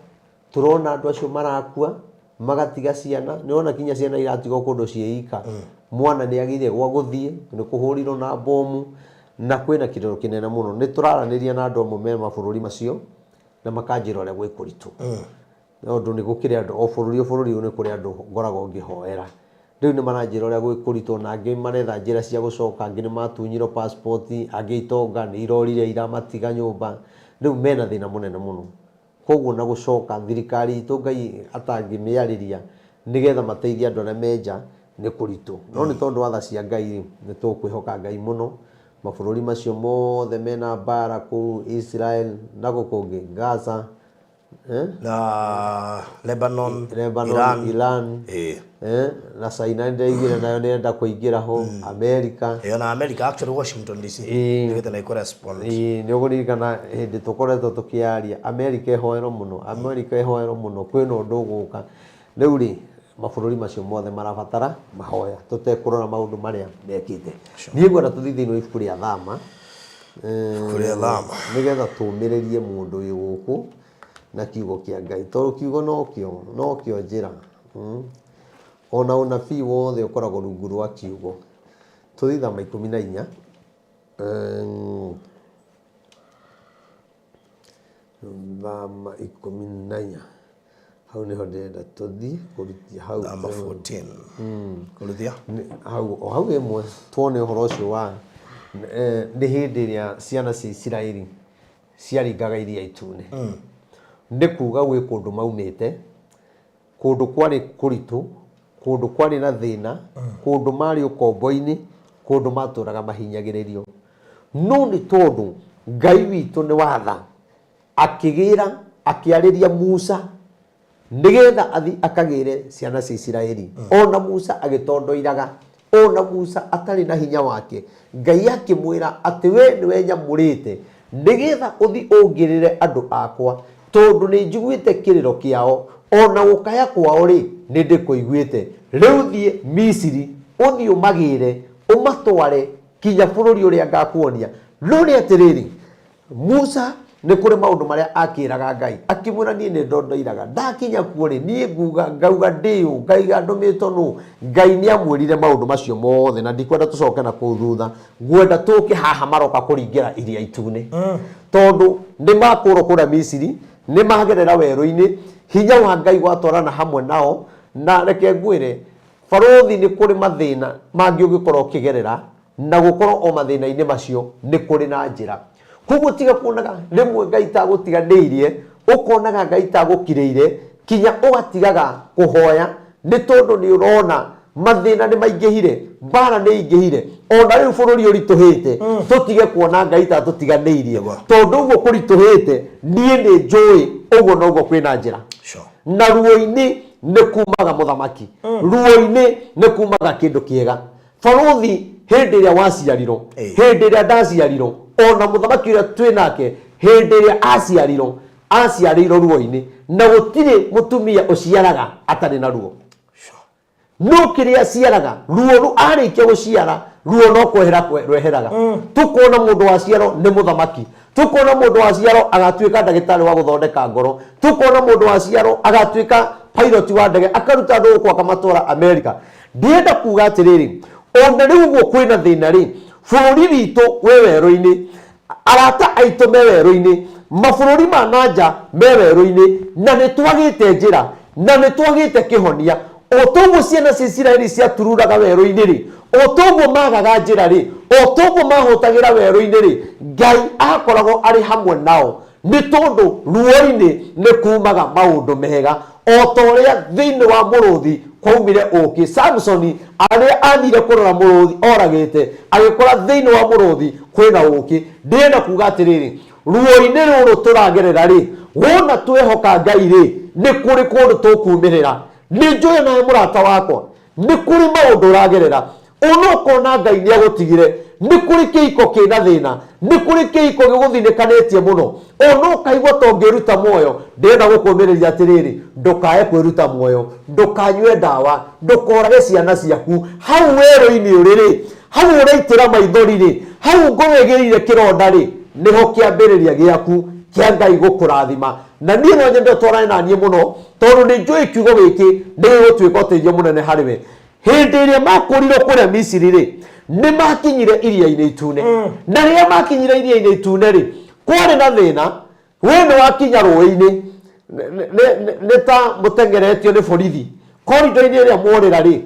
Tũrona andũ acio marakua magatiga ciana, nĩona kinya ciana iratigwo kũndũ ciĩika. Mwana nĩ agĩire gwa gũthiĩ nĩ kũhũrirwo na bomu na kwĩna kĩrĩro kĩnene mũno. Nĩ tũraranĩria na andũ amwe me mabũrũri macio na makanjĩra ũrĩa gwĩ kũritũ tondũ nĩ gũkĩrĩ andũ o bũrũri ũyũ nĩ kũrĩ andũ ngoragwo ngĩhoera. Rĩu nĩ maranjĩra ũrĩa gwĩ kũritũ na angĩ maretha njĩra cia gũcoka, angĩ nĩ matunyirwo passport, angĩ itonga nĩ irorire iramatiga nyũmba. Rĩu mena thĩna mũnene mũno. Koguo na gũcoka thirikari itũ Ngai atangĩmĩarĩria nĩgetha mateithie andũ arĩa menja nĩ kũritũ. No nĩ tondũ wa tha cia Ngai nĩ tũkwĩhoka Ngai mũno. Mabũrũri macio mothe mena mbara kũu Israel na gũkũngĩ Gaza na Lebanon, Iran na China ndaigire nayo nĩenda kũingĩra ho, America na America actually Washington DC nĩgetha na iko respond. Nĩ ũgũririkana hĩndĩ tũkoretwo tũkĩaria America ehoerwo mũno kwĩna ũndũ ũgũka. Rĩu rĩ mabũrũri macio mothe marabatara mahoya tũtekũrora maũndũ marĩa mekĩte. Niĩ ngwenda tũthiĩ thĩinĩ wa ibuku rĩa Thama nĩgetha tũmĩrĩrie mũndũ wĩ gũkũ na kiugo kĩa Ngai tondũ kiugo nokĩo njĩra. Ona ũnabii wothe ũkoragwo rungu rwa kiugo. Tũthiĩ Thama 14 Thama 14 hau nĩho ndĩrenda tũthiĩ kũrutia hau Thama 14 kũrutia hau ĩmwe tuone ũhoro ũcio wa nĩ hĩndĩ ĩrĩa ciana cia Isiraeli ciaringaga Iria Itune. Nĩ kuga gwĩ kũndũ maumĩte, kũndũ kwarĩ kũritũ, kũndũ kwarĩ na thĩna, kũndũ marĩ ũkombo-inĩ, kũndũ matũraga mahinyagĩrĩrio. No nĩ tondũ Ngai witũ nĩ watha akĩgĩra akĩarĩria Musa nĩgetha athi akagĩre ciana cia Isiraeli. Ona Musa agĩtondoiraga, ona Musa atarĩ na hinya wake, Ngai akĩmwĩra atĩ we nĩwe nyamũrĩte nĩgetha ũthi ũngĩrĩre andũ akwa tondũ nĩ njiguĩte kĩrĩro kĩao, ona gũkaya kwao rĩ nĩ ndĩkũiguĩte. Rĩu thiĩ Misiri ũthi ũmagĩre ũmatware kinya bũrũri ũrĩa ngakuonia. No nĩ atĩrĩrĩ Musa nĩ kũrĩ maũndũ marĩa akĩraga Ngai akĩmwĩra niĩ nĩ ndondoiraga ndakinya kuo rĩ niĩ ngauga ndĩũ ngaiga ndũmĩtwo nũ. Ngai nĩ amwĩrire maũndũ macio mothe na ndikwenda tũcoke na kũu thutha, ngwenda tũke haha maroka kũringĩra Iria Itune tondũ nĩ makũrwo kũrĩa Misiri, nĩ magerera werũ-inĩ, hinya wa Ngai watwarana hamwe nao. Na reke ngwĩre barothi nĩ kũrĩ mathĩna mangĩ ũngĩkorwo ũkĩgerera na gũkorwo o mathĩna-inĩ macio nĩ kũrĩ na njĩra. Koguo tiga kuonaga rĩmwe Ngai tagũtiganĩirie, ũkonaga Ngai tagũkirĩire kinya ũgatigaga kũhoya nĩ tondũ nĩ ũrona mathĩna nĩ maingĩhire, mbara nĩ ingĩhire. Ona rĩu bũrũri ũritũhĩte tũtige kuona Ngai tatũtiganĩirie tondũ ũguo kũritũhĩte niĩ nĩ njũĩ ũguo noguo kwĩna njĩra. Na ruo-inĩ nĩ kumaga mũthamaki, ruo-inĩ nĩ kumaga kĩndũ kĩega. Barothi hĩndĩ ĩrĩa waciarirwo, hĩndĩ ĩrĩa ndaciarirwo, ona mũthamaki ũrĩa twĩ nake hĩndĩ ĩrĩa aciarĩirwo ruo-inĩ, na gũtirĩ mũtumia ũciaraga atarĩ na ruo. No kĩrĩa aciaraga ruo arĩkia gũciara ruo no kwehera rweheraga tukuona mundu wa ciaro ni muthamaki tukuona mundu wa ciaro agatuika ndagitari wa guthondeka ngoro tukuona mundu wa ciaro agatuika pilot wa ndege akaruta ndu kwa kamatora America ndienda kuga atiriri ona riu guo kwina thina ri bururi witu we weru-ini arata aitu me weru-ini mabururi ma nanja me weru-ini na nitwagite njira na nitwagite kihonia otogo ciana cia Isiraeli cia tururaga weru-ini ri otogo magaga njira ri otogo mahutagira weru-ini ri Ngai akoragwo ari hamwe nao ni tondu ruo-ini ni kumaga maundu mega otoria thiini wa muruthi kwaumire uki Samson aria athire kurora muruthi oragite agikora thiini wa muruthi kwina uki ndienda kuga atiriri ruo-ini ruru turagerera ri wona twehoka Ngai ri ni kuri kundu tukumirira ni njuye nawe murata wakwa ni kuri maundu uragerera unokona Ngai ni agutigire ni kuri kiiko kina thina ni kuri kiiko giguthinikanetie muno unokaigwa tongiruta muoyo ndenda gukumiriria atiriri ndukae kwiruta muoyo ndukanywe ndawa ndukorage ciana ciaku hau weru-ini uriri hau uraitira maithori ri hau ngwegirire kironda ri niho kiambiriria giaku kia Ngai gukurathima na niĩ no nyende twarane na niĩ muno tondu ni njui kiugo giki ndigutwika uteithio munene hariwe hindi iria makurirwo kuria Misiri ri ni makinyire iria-ini itune na riria makinyire iria-ini itune ri kwari na thina wene wakinya rũĩ-ini nĩ ta mũtengeretio nĩ borithi korido-inĩ ĩrĩa mworĩra rĩ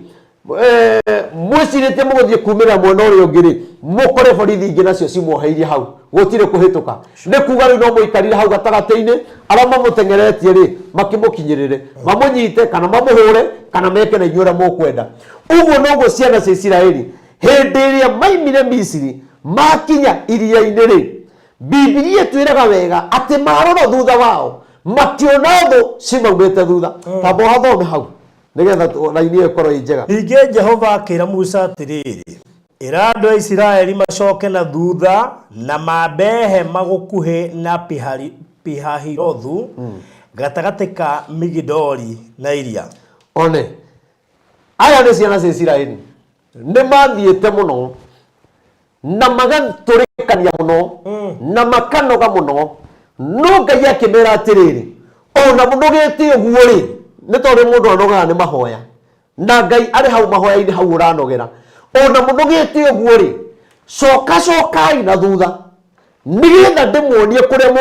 mwĩcirĩtie mũgũthiĩ kumĩra mwena ũrĩa ũngĩ rĩ mũkore borithi ingĩ nacio cimuoheirie hau gũtirĩ kũhĩtũka nĩ kuga rĩu no mũikarire hau gatagatĩ-inĩ arĩa mamũtengeretie rĩ makĩmũkinyĩrĩre mamũnyite kana mamũhũre kana meke na inyuĩ ũrĩa mũkwenda ũguo noguo ciana cia Isiraeli hĩndĩ ĩrĩa maimire Misiri makinya iria-inĩ rĩ Biblia ĩtwĩraga wega atĩ marora thutha wao makiona thũ cimaumĩte thutha tamba hathome hau nigetha raini ĩkorwo ĩ njega. Ningĩ Jehova akĩra Musa atiriri ĩra andũ a Isiraeli macoke na thutha na mambehe magũkuhĩ na Pihahirothu gatagatĩ ka Migidoli na iria. One aya nĩ ciana cia Isiraeli nĩ mathiĩte mũno na magatũrĩkania mũno na makanoga mũno no Ngai akĩmera atiriri ona mũnogete ũguo rĩ nĩ tondũ mũndũ anogaga nĩ mahoya na Ngai arĩ hau mahoya-inĩ hau ũranogera ona mũnogete ũguo rĩ cokai na thutha nigetha ndĩmuonie kũrĩa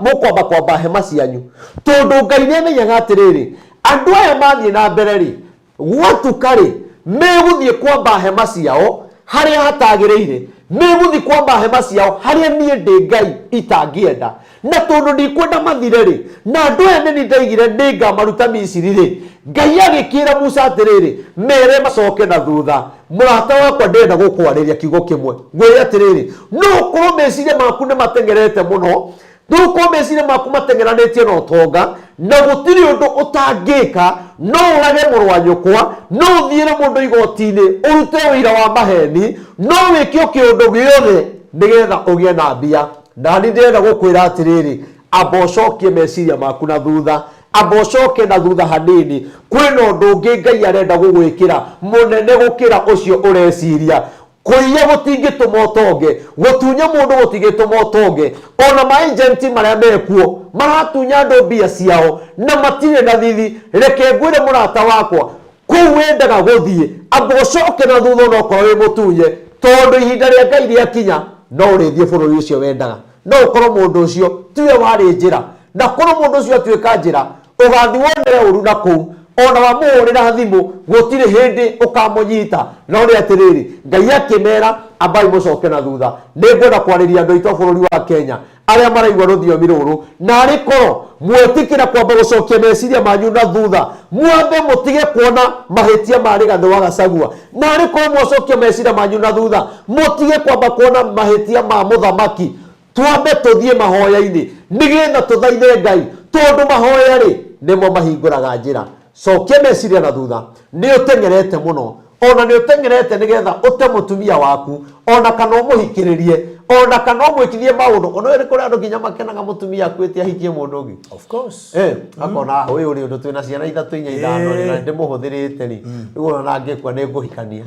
mũkwamba kwamba hema cianyu tondũ Ngai nĩamenyaga atiriri andũ aya mathiĩ na mbere rĩ gwatuka rĩ megũthiĩ kwamba hema ciao harĩa hatagĩrĩire megũthiĩ kwamba hema ciao harĩa niĩ ndĩ Ngai itangĩenda na tondu ndikwenda mathire ri na andu aya nĩ ndaigire nĩ ngamaruta Misiri ri Ngai agĩkĩra Musa atiriri mere macoke na thutha murata wakwa ndenda gũkwarĩria kiugo kimwe ngwĩre atiriri no korwo meciria maku nĩ matengerete mũno nduko meciria maku matengeranĩtie na ũtonga na gũtirĩ ũndũ ũtangĩka no ũrage mũrũ wa nyũkwa no ũthiĩre mũndũ igoti-inĩ ũrute wĩra wa maheni no wĩke kĩũndũ gĩothe nĩgetha ũgĩe na mbia na nĩ ndĩrenda gũkwĩra atiriri amba ũcokie meciria maku na thutha amba ũcoke na thutha hanini kwĩna ũndũ ũngĩ Ngai arenda gũgwĩkĩra mũnene gũkĩra ũcio ũreciria kũiya gũtingĩtũma ũtonge gũtunya mũndũ gũtingĩtũma ũtonge ona maagenti marĩa mekuo maratunya andũ mbia ciao na matirĩ na thithi reke ngwĩre mũrata wakwa kũu wendaga gũthiĩ amba ũcoke na thutha onokorwo wĩ mũtunye tondũ ihinda rĩa Ngai rĩakinya no ũrĩthiĩ bũrũri ũcio wendaga no ũkorwo mũndũ ũcio tiwe warĩ njĩra na korwo mũndũ ũcio atuĩka njĩra ũgathi wonere ũru na kũu ona wamũhũrĩra thimũ gũtirĩ hĩndĩ ũkamũnyita no nĩ atiriri Ngai akĩmera ambai mũcoke na thutha nĩngwenda kwarĩria andũ aitũ a bũrũri wa Kenya arĩa maraigua rũthiomi rũrũ na arĩ korwo mwĩtĩkĩra kwamba gũcokia meciria manyu na thutha mwambe mũtige kuona mahĩtia ma Rigathĩ wa Gachagua na arĩ korwo mwacokia meciria manyu na thutha mũtige kwamba kuona mahĩtia ma mũthamaki twambe tũthiĩ mahoya-inĩ nĩgetha tũthaithe Ngai tondũ mahoya rĩ nĩmo mahingũraga njĩra cokia meciria na thutha nĩ ũtengerete mũno ona nĩ ũtengerete nĩgetha ũte mũtumia waku ona kana ũmũhikĩrĩrie ona kana ũmwĩkithie maũndũ ona nĩ kũrĩ andũ nginya makenaga mũtumia akuĩte ahikie mũndũ ũngĩ of course akona ũyũ ũrĩ ũndũ twĩna ciana ithatũ inya ithano na ndĩmũhũthĩrĩte rĩ rĩu ona angĩkua nĩ ngũhikania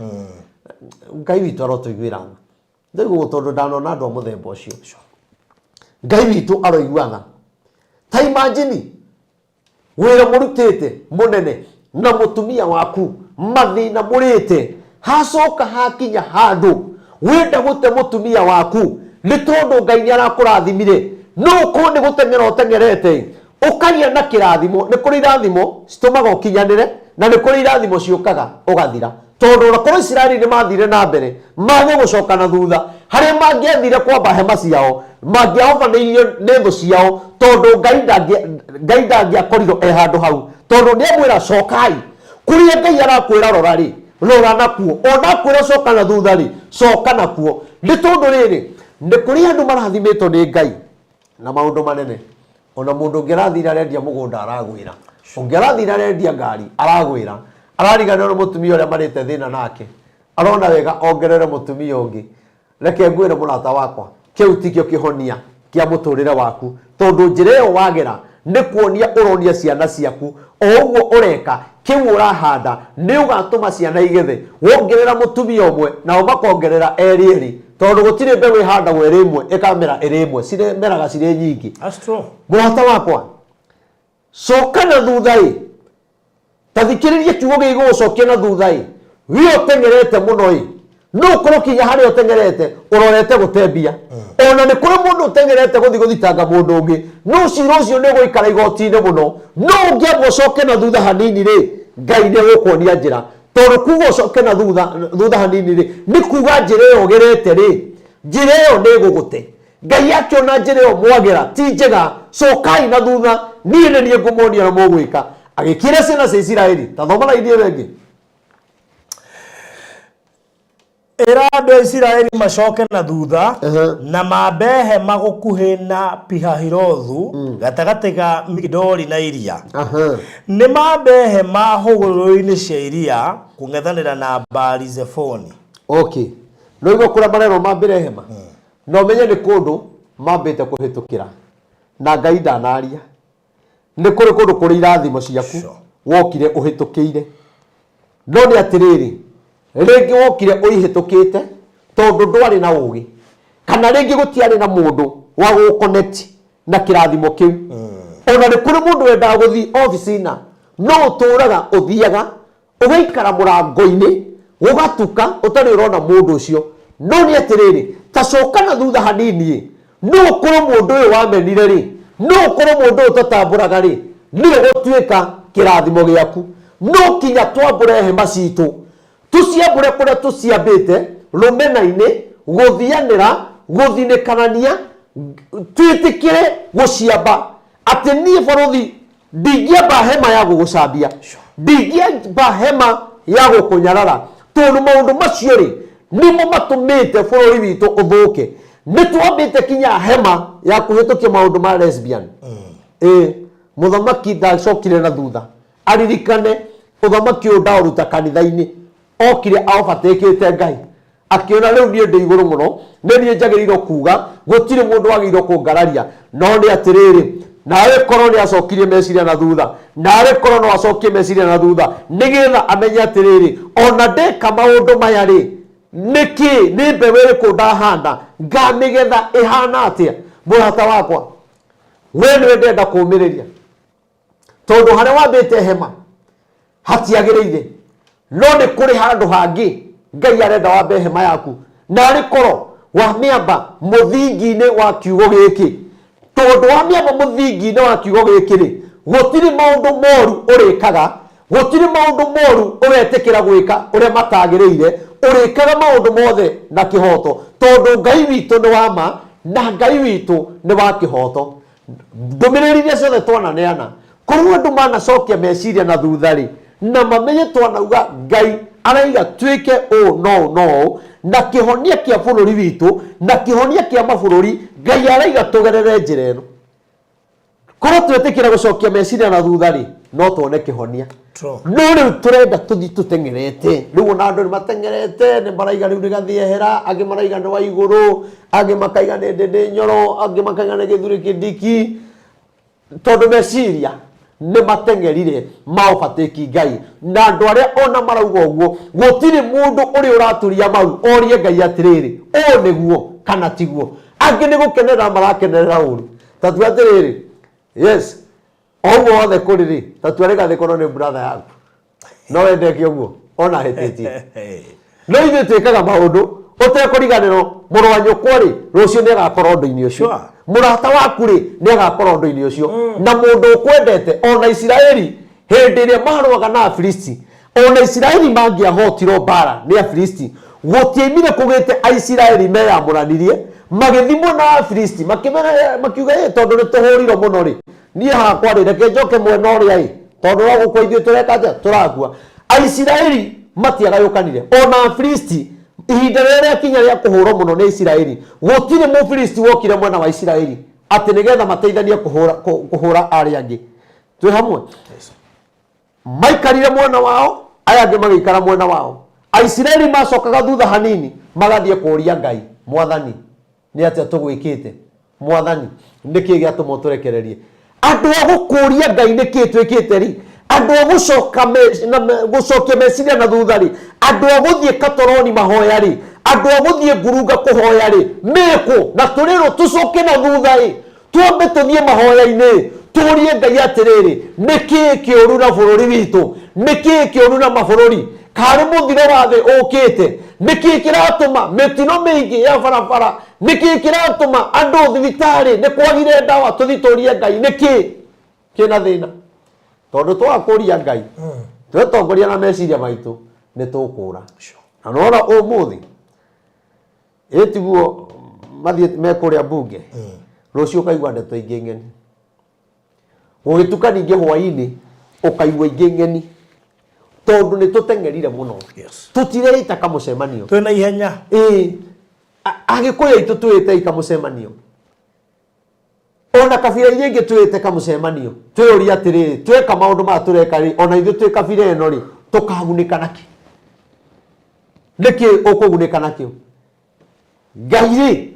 Ngai witũ arotuiguĩra tha ndĩguo tondũ ndanona andũ a mũthemba ũcio Ngai witũ aroiguaga ta imagine wĩra mũrutĩte mũnene na mũtumia waku mathĩna mũrĩte hacoka hakinya handũ wenda gũte mũtumia waku nĩ tondũ Ngai nĩarakũrathimire no ũkorwo nĩ gũteng'era ũteng'erete ũkagĩa na kĩrathimo nĩ kũrĩ irathimo citũmaga ũkinyanĩre na nĩ kũrĩ irathimo ciũkaga ũgathira tondũ ũrakorwo Isiraeli nĩ mathire na mbere mage gũcoka na thutha harĩa mangĩathire kwamba hema ciao mangĩahobanĩirio nĩ thũ ciao tondũ Ngai ndangĩakorirwo handũ hau tondũ nĩamwĩra cokai kũrĩa Ngai arakwĩra rora-rĩ rora nakuo onakwĩra coka na thutha-rĩ coka nakuo nĩ tondũ rĩrĩ nĩ kũrĩ andũ marathimĩtwo nĩ Ngai na maũndũ manene ona mũndũ ũngĩrathire arendia mũgũnda aragwĩra ũngĩrathire arendia ngari aragwĩra arariganĩrwo nĩ mũtumia ũrĩa marĩte thĩna nake arona wega ongerere mũtumia ũngĩ reke ngwĩre mũrata wakwa kĩu tikĩo kĩhonia kĩa mũtũrĩre waku tondũ njĩra ĩyo wagera nĩ kuonia ũronia ciana ciaku o ũguo ũreka kĩu ũrahanda nĩ ũgatũma ciana igethe wongerera mũtumia ũmwe nao makongerera erĩ tondũ gũtirĩ mbegũ ĩhandagwo ĩrĩ ĩmwe ĩkamera ĩrĩ ĩmwe cirĩmeraga cirĩ nyingĩ mũrata wakwa coka na thutha-ĩ ta thikĩrĩria kiugo gĩa gũcokia na thutha-ĩ wĩ ũteng'erete mũno-ĩ no ũkorwo kinya harĩa ũteng'erete ũrorete gũte mbia ona nĩ kũrĩ mũndũ ũteng'erete gũthiĩ gũthitanga mũndũ ũngĩ no cira ũcio nĩ ũgũikara igoti-inĩ mũno no ũngĩamba ũcoke na thutha hanini-rĩ Ngai nĩegũkuonia njĩra tondũ kuga ũcoke na thutha hanini-rĩ nĩ kuga njĩra ĩyo ũgerete-rĩ njĩra ĩyo nĩ ĩgũgũte Ngai akiona njĩra ĩyo mwagera ti njega cokai na thutha niĩ nĩ niĩ ngũmuonia ũrĩa mũgwĩka agĩkĩra ciana cia Isiraeli ta thoma na ithiĩ rĩngĩ ĩra andũ a Isiraeli macoke na thutha na mambe hema gũkuhĩ na Pihahirothu gatagatĩ ga Migdoli na iria nĩ mambe hema hũgũrũrũ-inĩ cia iria kũng'ethanĩra na Baali-Zefoni. Okay no igua kũrĩa marerwo mambĩre hema no menye nĩ kũndũ mambĩte kũhĩtũkĩra na Ngai ndanaria nĩ kũrĩ kũndũ kũrĩ irathimo ciaku wokire ũhĩtũkĩire no nĩ atĩrĩrĩ rĩngĩ wokire ũihĩtũkĩte tondũ ndwarĩ na ũgĩ kana rĩngĩ gũtiarĩ na mũndũ wa gũconnect na kĩrathimo kĩu ona nĩ kũrĩ mũndũ wendaga gũthiĩ ofici-na no ũtũraga ũthiaga ũgaikara mũrango-inĩ ũgatuka ũtarĩ ũrona mũndũ ũcio no nĩ atĩrĩrĩ ta coka na thutha hanini no ũkorwo mũndũ ũyũ wamenire-rĩ no ũkorwo mũndũ ũyũ ũtatambũraga-rĩ nĩwe gũtuĩka kĩrathimo gĩaku no kinya twambũre hema citũ tuciambũre kũrĩa tũciambĩte rũmena-inĩ gũthianĩra gũthinĩkanania twĩtĩkĩre gũciamba atĩ niĩ barũthi ndingĩamba hema ya gũgũcambia ndingĩamba hema ya gũkũnyarara tondũ maũndũ macio-rĩ nĩmo matũmĩte bũrũri witũ ũthũke nĩ twambĩte kinya hema ya kũhĩtũkia maũndũ ma lesbian mũthamaki ndacokire na thutha aririkane ũthamaki ũyũ ndaũruta kanitha-inĩ okire aobatĩkĩte Ngai akiona rĩu niĩ ndĩ igũrũ mũno nĩ niĩ njagĩrĩirwo kuga gũtirĩ mũndũ wagĩrĩirwo kũngararia no nĩ atĩrĩrĩ nawe korwo nĩ acokirie meciria na thutha nawe korwo no acokie meciria na thutha nĩgetha amenye atĩrĩrĩ ona ndeka maũndũ maya-rĩ nĩkĩ nĩ mbeũ ĩrĩkũ ndahanda ngamĩgetha ĩhana atĩa mũrata wakwa we nĩwe ndenda kũũmĩrĩria tondũ harĩa wambĩte hema hatiagĩrĩire no nĩ kũrĩ handũ hangĩ Ngai arenda wambe hema yaku narĩ korwo wamĩamba mũthingi-inĩ wa kiugo gĩkĩ tondũ wamĩamba mũthingi-inĩ wa kiugo gĩkĩ-rĩ gũtirĩ maũndũ moru ũrĩkaga gũtirĩ maũndũ moru ũretĩkĩra gwĩka ũrĩa matagĩrĩire ũrĩkaga maũndũ mothe na kĩhoto tondũ Ngai witũ nĩ wa ma na Ngai witũ nĩ wa kĩhoto ndũmĩrĩri iria ciothe twananeana korwo andũ manacokia meciria na thutha-rĩ na mamenye twanauga Ngai araiga twĩke ũũ no na kĩhonia kĩa bũrũri witũ na kĩhonia kĩa mabũrũri Ngai araiga tũgerere njĩra ĩno korwo twĩtĩkĩra gũcokia meciria na thutha-rĩ no tuone kĩhonia no rĩu tũrenda tũthiĩ tũteng'erete rĩu ona andũ nĩ mateng'erete nĩ maraiga rĩu nĩgathiĩ ehera angĩ maraiga nĩ wa igũrũ angĩ makaiga nĩ ndĩndĩ nyoro angĩ makaiga nĩ gĩthuri kĩndiki tondũ meciria nĩ matengerire maũbatĩki Ngai na andũ arĩa ona marauga ũguo gũtirĩ mũndũ ũrĩa ũraturia mau orie Ngai atĩrĩrĩ ũũ nĩguo kana tiguo angĩ nĩ gũkenerera marakenerera ũru tatua atĩrĩrĩ yes oguo wothe kũrĩ rĩ tatua rĩgathĩ korwo nĩ brother yaku no wendeke ũguo ona hĩtĩtie no ithuĩ twĩkaga maũndũ ũtekũriganĩrwo mũrũ wa nyũkwa rĩ rũciũ nĩ agakorwo ũndũ-inĩ ũcio mũrata waku rĩ nĩ agakorwo ũndũ-inĩ ũcio na mũndũ ũkwendete ona Isiraeli hĩndĩ ĩrĩa marũaga na Afilisti ona Isiraeli mangĩahotirwo mbara nĩ Afilisti gũtiaimire kũgĩte Aisiraeli meyamũranirie magĩthimwo na Afilisti makiuga tondũ nĩ tũhũrirwo mũno rĩ niĩ hakwa rĩ reke njoke mwena ũrĩa ĩ tondũ wa gũkua ithuĩ tũreka atĩa tũrakua Aisiraeli matiagayũkanire ona Afilisti ihinda rĩrĩa kinya rĩa kũhũrwo mũno nĩ Isiraeli gũtirĩ Mũfilisti wokire mwena wa Isiraeli atĩ nĩgetha mateithanie kũhũra arĩa angĩ twĩ hamwe maikarire mwena wao aya angĩ magĩikara mwena wao Aisiraeli macokaga thutha hanini magathiĩ kũũria Ngai Mwathani nĩ atĩa tũgwĩkĩte Mwathani nĩkĩ gĩatũma tũrekererie andũ a gũkũũria Ngai nĩkĩ twĩkĩte rĩ andũ a gũcokia meciria na thutha rĩ andũ a gũthiĩ Katoroni mahoya rĩ andũ a gũthiĩ Ngurunga kũhoya rĩ mĩkũ na tũrĩrwo tũcoke na thutha rĩ twambe tũthiĩ mahoya-inĩ tũũrie Ngai atĩrĩrĩ nĩkĩ kĩũru na bũrũri witũ nĩkĩ kĩũru na mabũrũri karĩ mũthiro wa thĩ ũkĩte nĩkĩ kĩratũma mĩtino mĩingĩ ya barabara nĩkĩ kĩratũma andũ thibitarĩ nĩ kwagire ndawa tũthiĩ tũũrie Ngai nĩkĩ kĩna thĩna tondũ twakũria Ngai twetongoria na meciria maitũ nĩ tũkũra na nora ũmũthĩ ĩtiguo mathiĩ mekũrĩa mbunge rũciũ ũkaigua ndeto ingĩ ng'eni gũgĩtuka ningĩ hwaĩ-inĩ ũkaigua ingĩ ng'eni tondũ nĩ tũtengerire mũno tũtireita kamũcemanio twĩna ihenya Agĩkũyũ aitũ twĩte kamũcemanio ona kabira iria ingĩ twĩte kamũcemanio twĩũria atĩrĩrĩ tweka maũndũ maya tũreka rĩ ona ithuĩ twĩ kabira ĩno rĩ tũkagunĩka nakĩ nĩkĩ ũkũgunĩka nakĩo Ngai rĩ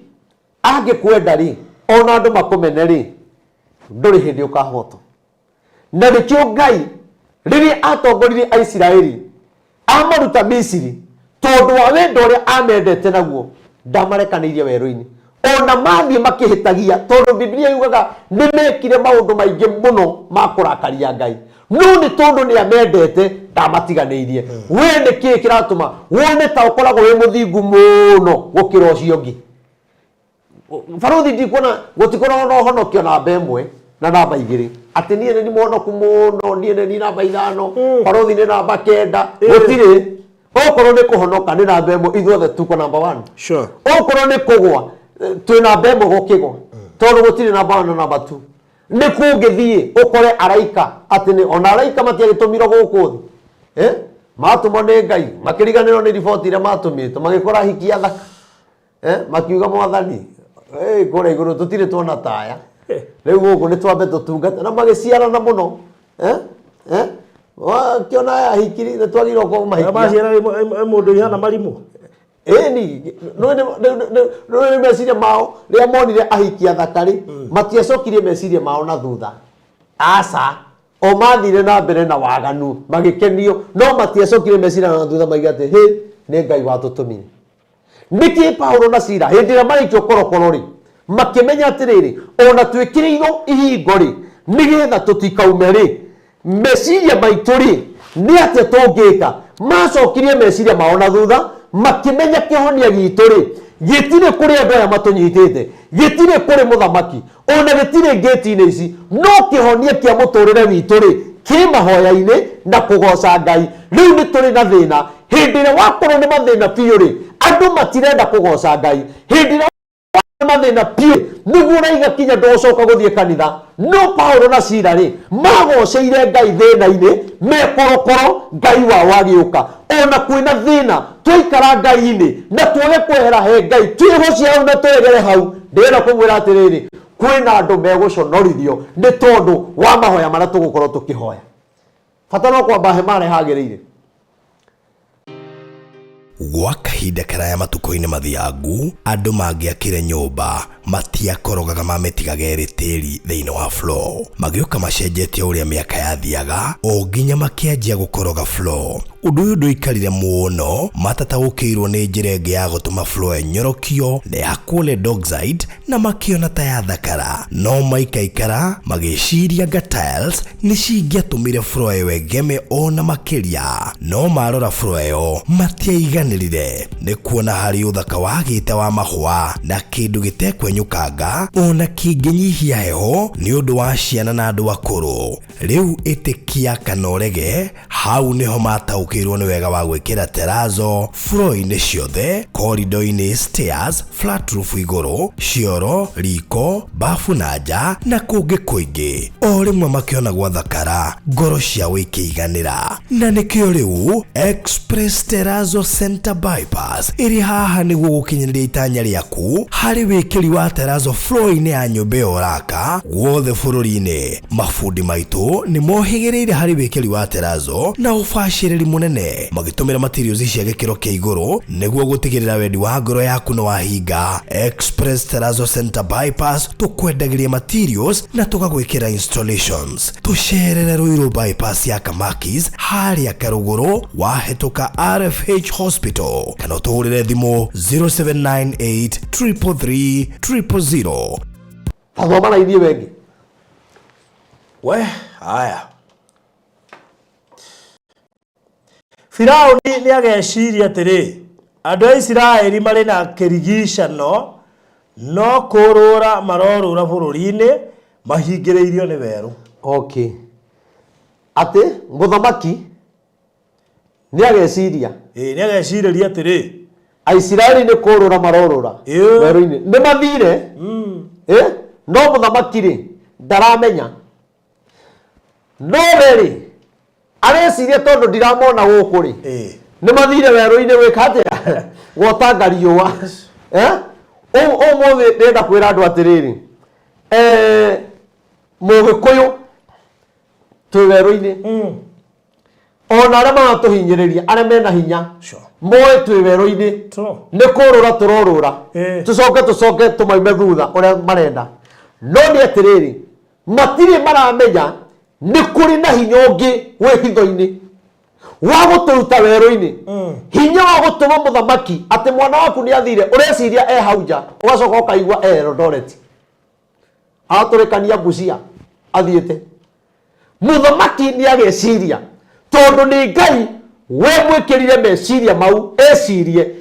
angĩkwenda rĩ ona andũ makũmene rĩ ndũrĩ hĩndĩ ũkahotwo na nĩkĩo Ngai rĩrĩa atongoririe Aisiraeli amaruta Misiri tondũ wa wendo ũrĩa amendete naguo ndamarekanĩirie werũ-inĩ ona mathiĩ makĩhĩtagia tondũ Biblia yugaga nĩ mekire maũndũ maingĩ mũno ma kũrakaria Ngai no nĩ tondũ nĩ amendete ndamatiganĩirie we nĩkĩ kĩratũma wone ta ũkoragwo wĩ mũthingu mũno gũkĩra ũcio ũngĩ Baruthi ndikuona gũtikoragwo na ũhonokio namba ĩmwe na namba igĩrĩ atĩ niĩ nĩ mũhonoku mũno niĩ nĩ namba 5 Baruthi nĩ namba 9 gũtirĩ okorwo nĩ kũhonoka nĩ namba ĩmwe ithuothe tuko namba 1 sure okorwo nĩ kũgwa twĩ namba ĩmwe gũkĩgwa tondũ gũtirĩ namba 1 na namba 2 nĩ kũngĩthiĩ ũkore araika atĩ ona araika matiagĩtũmirwo gũkũ thĩ matũmwo nĩ Ngai makĩriganĩrwo nĩ riboti iria matũmĩtwo magĩkora hikia thaka makiuga Mwathani kũrĩa igũrũ tũtirĩ tuona taya rĩu gũkũ nĩ twambe tũtungata na magĩciarana mũno kĩona aya hikiri nĩ twagĩrĩirwo gũkorwo mahikia mũndũ ihana marimũ nĩ meciria mao rĩrĩa monire ahikia thakari matiacokirie meciria mao na thutha aca o mathire na mbere na waganu magĩkenio no matiacokire meciria na thutha maiga atĩ nĩ Ngai watũtũmire nĩkĩ Paulo na Sila hĩndĩ ĩrĩa marĩkio korokoro rĩ makĩmenya atĩrĩrĩ ona twĩkĩrĩirwo ihingo rĩ nĩgetha tũtikaume rĩ meciria maitũ rĩ nĩ atĩ tũngĩka macokirie meciria mao na thutha makĩmenya kĩhonia gitũ rĩ gĩtirĩ kũrĩ andũ aya matũnyitĩte gĩtirĩ kũrĩ mũthamaki ona gĩtirĩ ngĩti-inĩ ici no kĩhonia kĩa mũtũrĩre witũ rĩ kĩ mahoya-inĩ na kũgoca Ngai rĩu nĩ tũrĩ na thĩna hĩndĩ ĩrĩa wakorwo nĩ mathĩna biũ rĩ andũ matirenda kũgoca Ngai hĩndĩ ĩrĩa mathĩna piũ nĩguo raiga kinya ndũgũcoka gũthiĩ kanitha no Paulo na Sila rĩ magoceire Ngai thĩna-inĩ mekorokoro Ngai wao agĩũka ona kwĩna thĩna twaikara Ngai-inĩ na tuage kwehera he Ngai twĩhocia hau na twegere hau ndĩrenda kũmwĩra atĩrĩrĩ kwĩna andũ megũconorithio nĩ tondũ wa mahoya marĩa tũgũkorwo tũkĩhoya bata no kwamba hema harĩa hagĩrĩire gwa kahinda karaya matuko-inĩ mathiangu andũ mangĩakire nyũmba matiakorogaga mamĩtigaga ĩrĩ tĩri thĩinĩ wa floor. Magĩũka macenjetie ũrĩa mĩaka yathiaga o nginya makĩanjia gũkoroga floor. Ũndũ ũyũ ndũikarire mũno, matataũkĩirwo nĩ njĩra ĩngĩ ya gũtũma floor ĩnyorokio na yakwo Doxide na makĩona ta yathakara. No maikaikara magĩciria anga tiles nĩ cingĩatũmire floor ĩyo ĩgeme ona makĩria. No marora floor ĩyo matiaiganĩrire nĩ kuona harĩ ũthaka wagĩte wa mahũa na kĩndũ gĩtekwenyũkanga ona kĩngĩnyihia heho nĩ ũndũ wa ciana na andũ akũrũ. Rĩu ĩtĩkia kana ũrege, hau nĩho mataũkĩirwo nĩ wega wa gwĩkĩra terrazzo floor-inĩ ciothe, corridor-inĩ, stairs, flat roof igũrũ, cioro, riko, bafu na nja na kũngĩ kũingĩ. O rĩmwe makĩona gwathakara, ngoro ciao ikĩiganĩra. Na nĩkĩo rĩu Express Terrazzo Center Bypass ĩrĩ haha nĩguo gũkinyĩrĩria itanya rĩaku harĩ wĩkĩri wa terrazzo floor-inĩ ya nyũmba ĩyo ũraka guothe bũrũri-inĩ. Mafundi maitũ nĩ mohĩgĩrĩire harĩ wĩkĩri wa terrazzo na ũbacĩrĩri mũnene, magĩtũmĩra materials cia gĩkĩro kĩa igũrũ nĩguo gũtigĩrĩra wendi wa ngoro yaku nĩ wahinga. Express Terrazzo Center Bypass tũkwendagĩria materials na tũgagwĩkĩra installations. Tũcerere Ruiru bypass ya Kamakis harĩa Karũgũrũ wahĩtũka RFH Hospital, kana ũtũhũrĩre thimũ 0798 333 000. Athoma na ithiĩ wengi We haya Firaũni nĩ ageciria atĩrĩ andũ a Isiraeli marĩ na kĩrigicano no kũrũra marorũra bũrũri-inĩ mahingĩrĩirio nĩ werũ. Okay. Atĩ mũthamaki nĩ ageciria nĩ agecirĩria atĩrĩ Aisiraeli nĩ kũrũra marorũra werũ-inĩ nĩ mathire no mũthamaki rĩ ndaramenya. No rĩrĩ areciria tondũ ndiramona gũkũ rĩ nĩ mathire werũ-inĩ gwĩka atĩa gwotanga riũa. Ũmũthĩ ndĩrenda kwĩra andũ atĩrĩrĩ Mũgĩkũyũ twĩ werũ-inĩ ona arĩa maratũhinyĩrĩria arĩa mena hinya moĩ twĩ werũ-inĩ nĩ kũrũra tũrorũra tũcoke tũmaime thutha ũrĩa marenda. No nĩ atĩrĩrĩ matirĩ maramenya nĩ kũrĩ na hinya ũngĩ wĩ hitho-inĩ wa gũtũruta werũ-inĩ. Hinya wa gũtũma mũthamaki atĩ mwana waku nĩ athire ũreciria hau nja ũgacoka ũkaigua Eldoret atũrĩkania Busia athiĩte. Mũthamaki nĩ ageciria tondũ nĩ Ngai we mwĩkĩrire meciria mau ecirie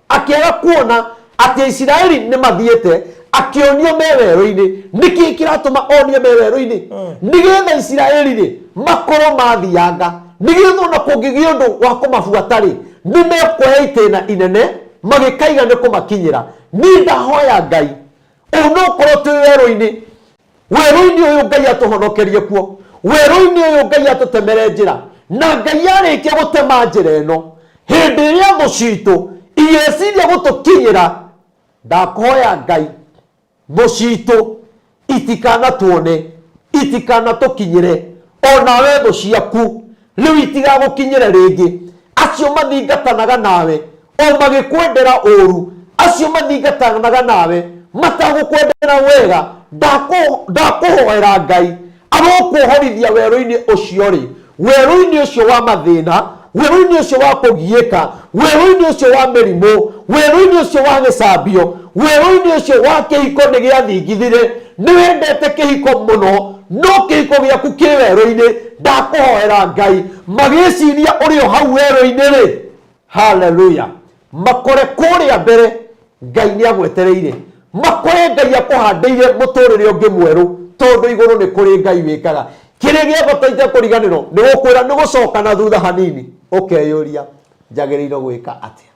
akĩaga kuona atĩ Isiraeli nĩ mathiĩte akĩonio me werũ-inĩ. Nĩkĩ kĩratũma onio me werũ-inĩ? Nĩgetha Isiraeli rĩ makorwo mathianga, nĩgetha ona kũngĩgĩa ũndũ wa kũmabuata rĩ nĩ mekuoya itĩna inene magĩkaiga nĩ kũmakinyĩra. Niĩ ndahoya Ngai onokorwo twĩ werũ-inĩ, werũ-inĩ ũyũ Ngai atũhonokerie kuo, werũ-inĩ ũyũ Ngai atũtemere njĩra, na Ngai arĩkia gũtema njĩra ĩno hĩndĩ ĩrĩa thũ citũ igeciria gũtũkinyĩra, ndakũhoya Ngai thũ citũ itikanatuone, itikanatũkinyĩre. Onawe thũ ciaku rĩu itigagũkinyĩre rĩngĩ. Acio mathingatanaga nawe o magĩkwendera ũru, acio mathingatanaga nawe matagũkwendera wega, ndakũhoera Ngai agũkũhorithia werũ-inĩ ũcio rĩ, werũ-inĩ ũcio wa mathĩna, werũ-inĩ ũcio wa kũgiĩka, werũ-inĩ ũcio wa mĩrimũ, werũ-inĩ ũcio wa gĩcambio, werũ-inĩ ũcio wa kĩhiko nĩ gĩathingithire. Nĩ wendete kĩhiko mũno no kĩhiko gĩaku kĩ werũ-inĩ. Ndakũhoera Ngai magĩciria ũrĩ o hau werũ-inĩ rĩ, haleluya, makore kũrĩa mbere Ngai nĩ agwetereire, makore Ngai akũhandĩire mũtũrĩre ũngĩ mwerũ, tondũ igũrũ nĩ kũrĩ Ngai wĩkaga. Kĩrĩa gĩabataire kũriganĩrwo nĩ gũkwĩra nĩ gũcoka na thutha hanini ũkeyũria njagĩrĩirwo gwĩka atĩa,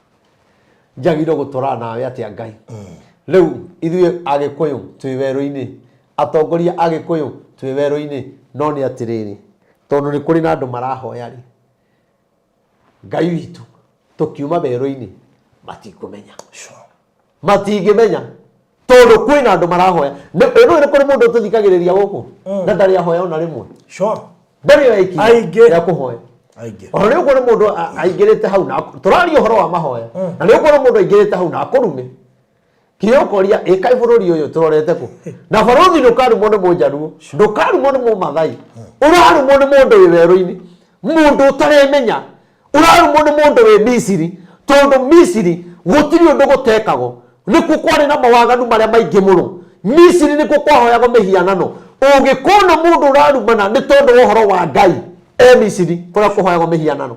njagĩrĩirwo gũtũrana nawe atĩa Ngai. Rĩu ithuĩ Agĩkũyũ twĩ werũ-inĩ, atongoria Agĩkũyũ twĩ werũ-inĩ, no nĩ atĩrĩrĩ tondũ nĩ kũrĩ na andũ marahoya rĩ, Ngai witũ tũkiuma werũ-inĩ matikũmenya, matingĩmenya tondũ kwĩna andũ marahoya. Rĩu nĩ kũrĩ mũndũ tũthikagĩrĩria gũkũ na ndarĩ ahoya ona rĩmwe, ndarĩ oiki ya kũhoya. ona rĩu kuona mũndũ aingĩrĩte hau na tũraria ũhoro wa mahoya na rĩu kuona mũndũ aingĩrĩte hau na akũrume kĩokoria ĩkai bũrũri ũyũ tũrorete kũ na bũrũri ndũkarumwo nĩ mũnjaruo ndũkarumwo nĩ mũmathai ũrarumwo nĩ mũndũ wĩ werũ-inĩ mũndũ ũtaremenya ũrarumwo nĩ mũndũ wĩ Misiri tondũ Misiri gũtirĩ ũndũ gũtekagwo nĩkuo kwarĩ na mawaganu marĩa maingĩ mũno Misiri nĩkuo kwahoyagwo mĩhianano ũngĩkona mũndũ ũrarumana nĩ tondũ wa ũhoro wa Ngai Misiri kũrĩa kũhoyagwo mĩhianano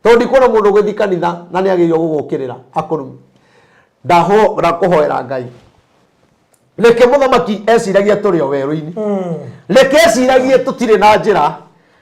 tondũ ndikuona mũndũ ũgĩthiĩ kanitha na nĩ agĩrĩirwo gũgũkĩrĩra akũrume ndahora kũhoera Ngai reke mũthamaki eciragia tũrĩ o werũ-inĩ reke eciragie tũtirĩ na njĩra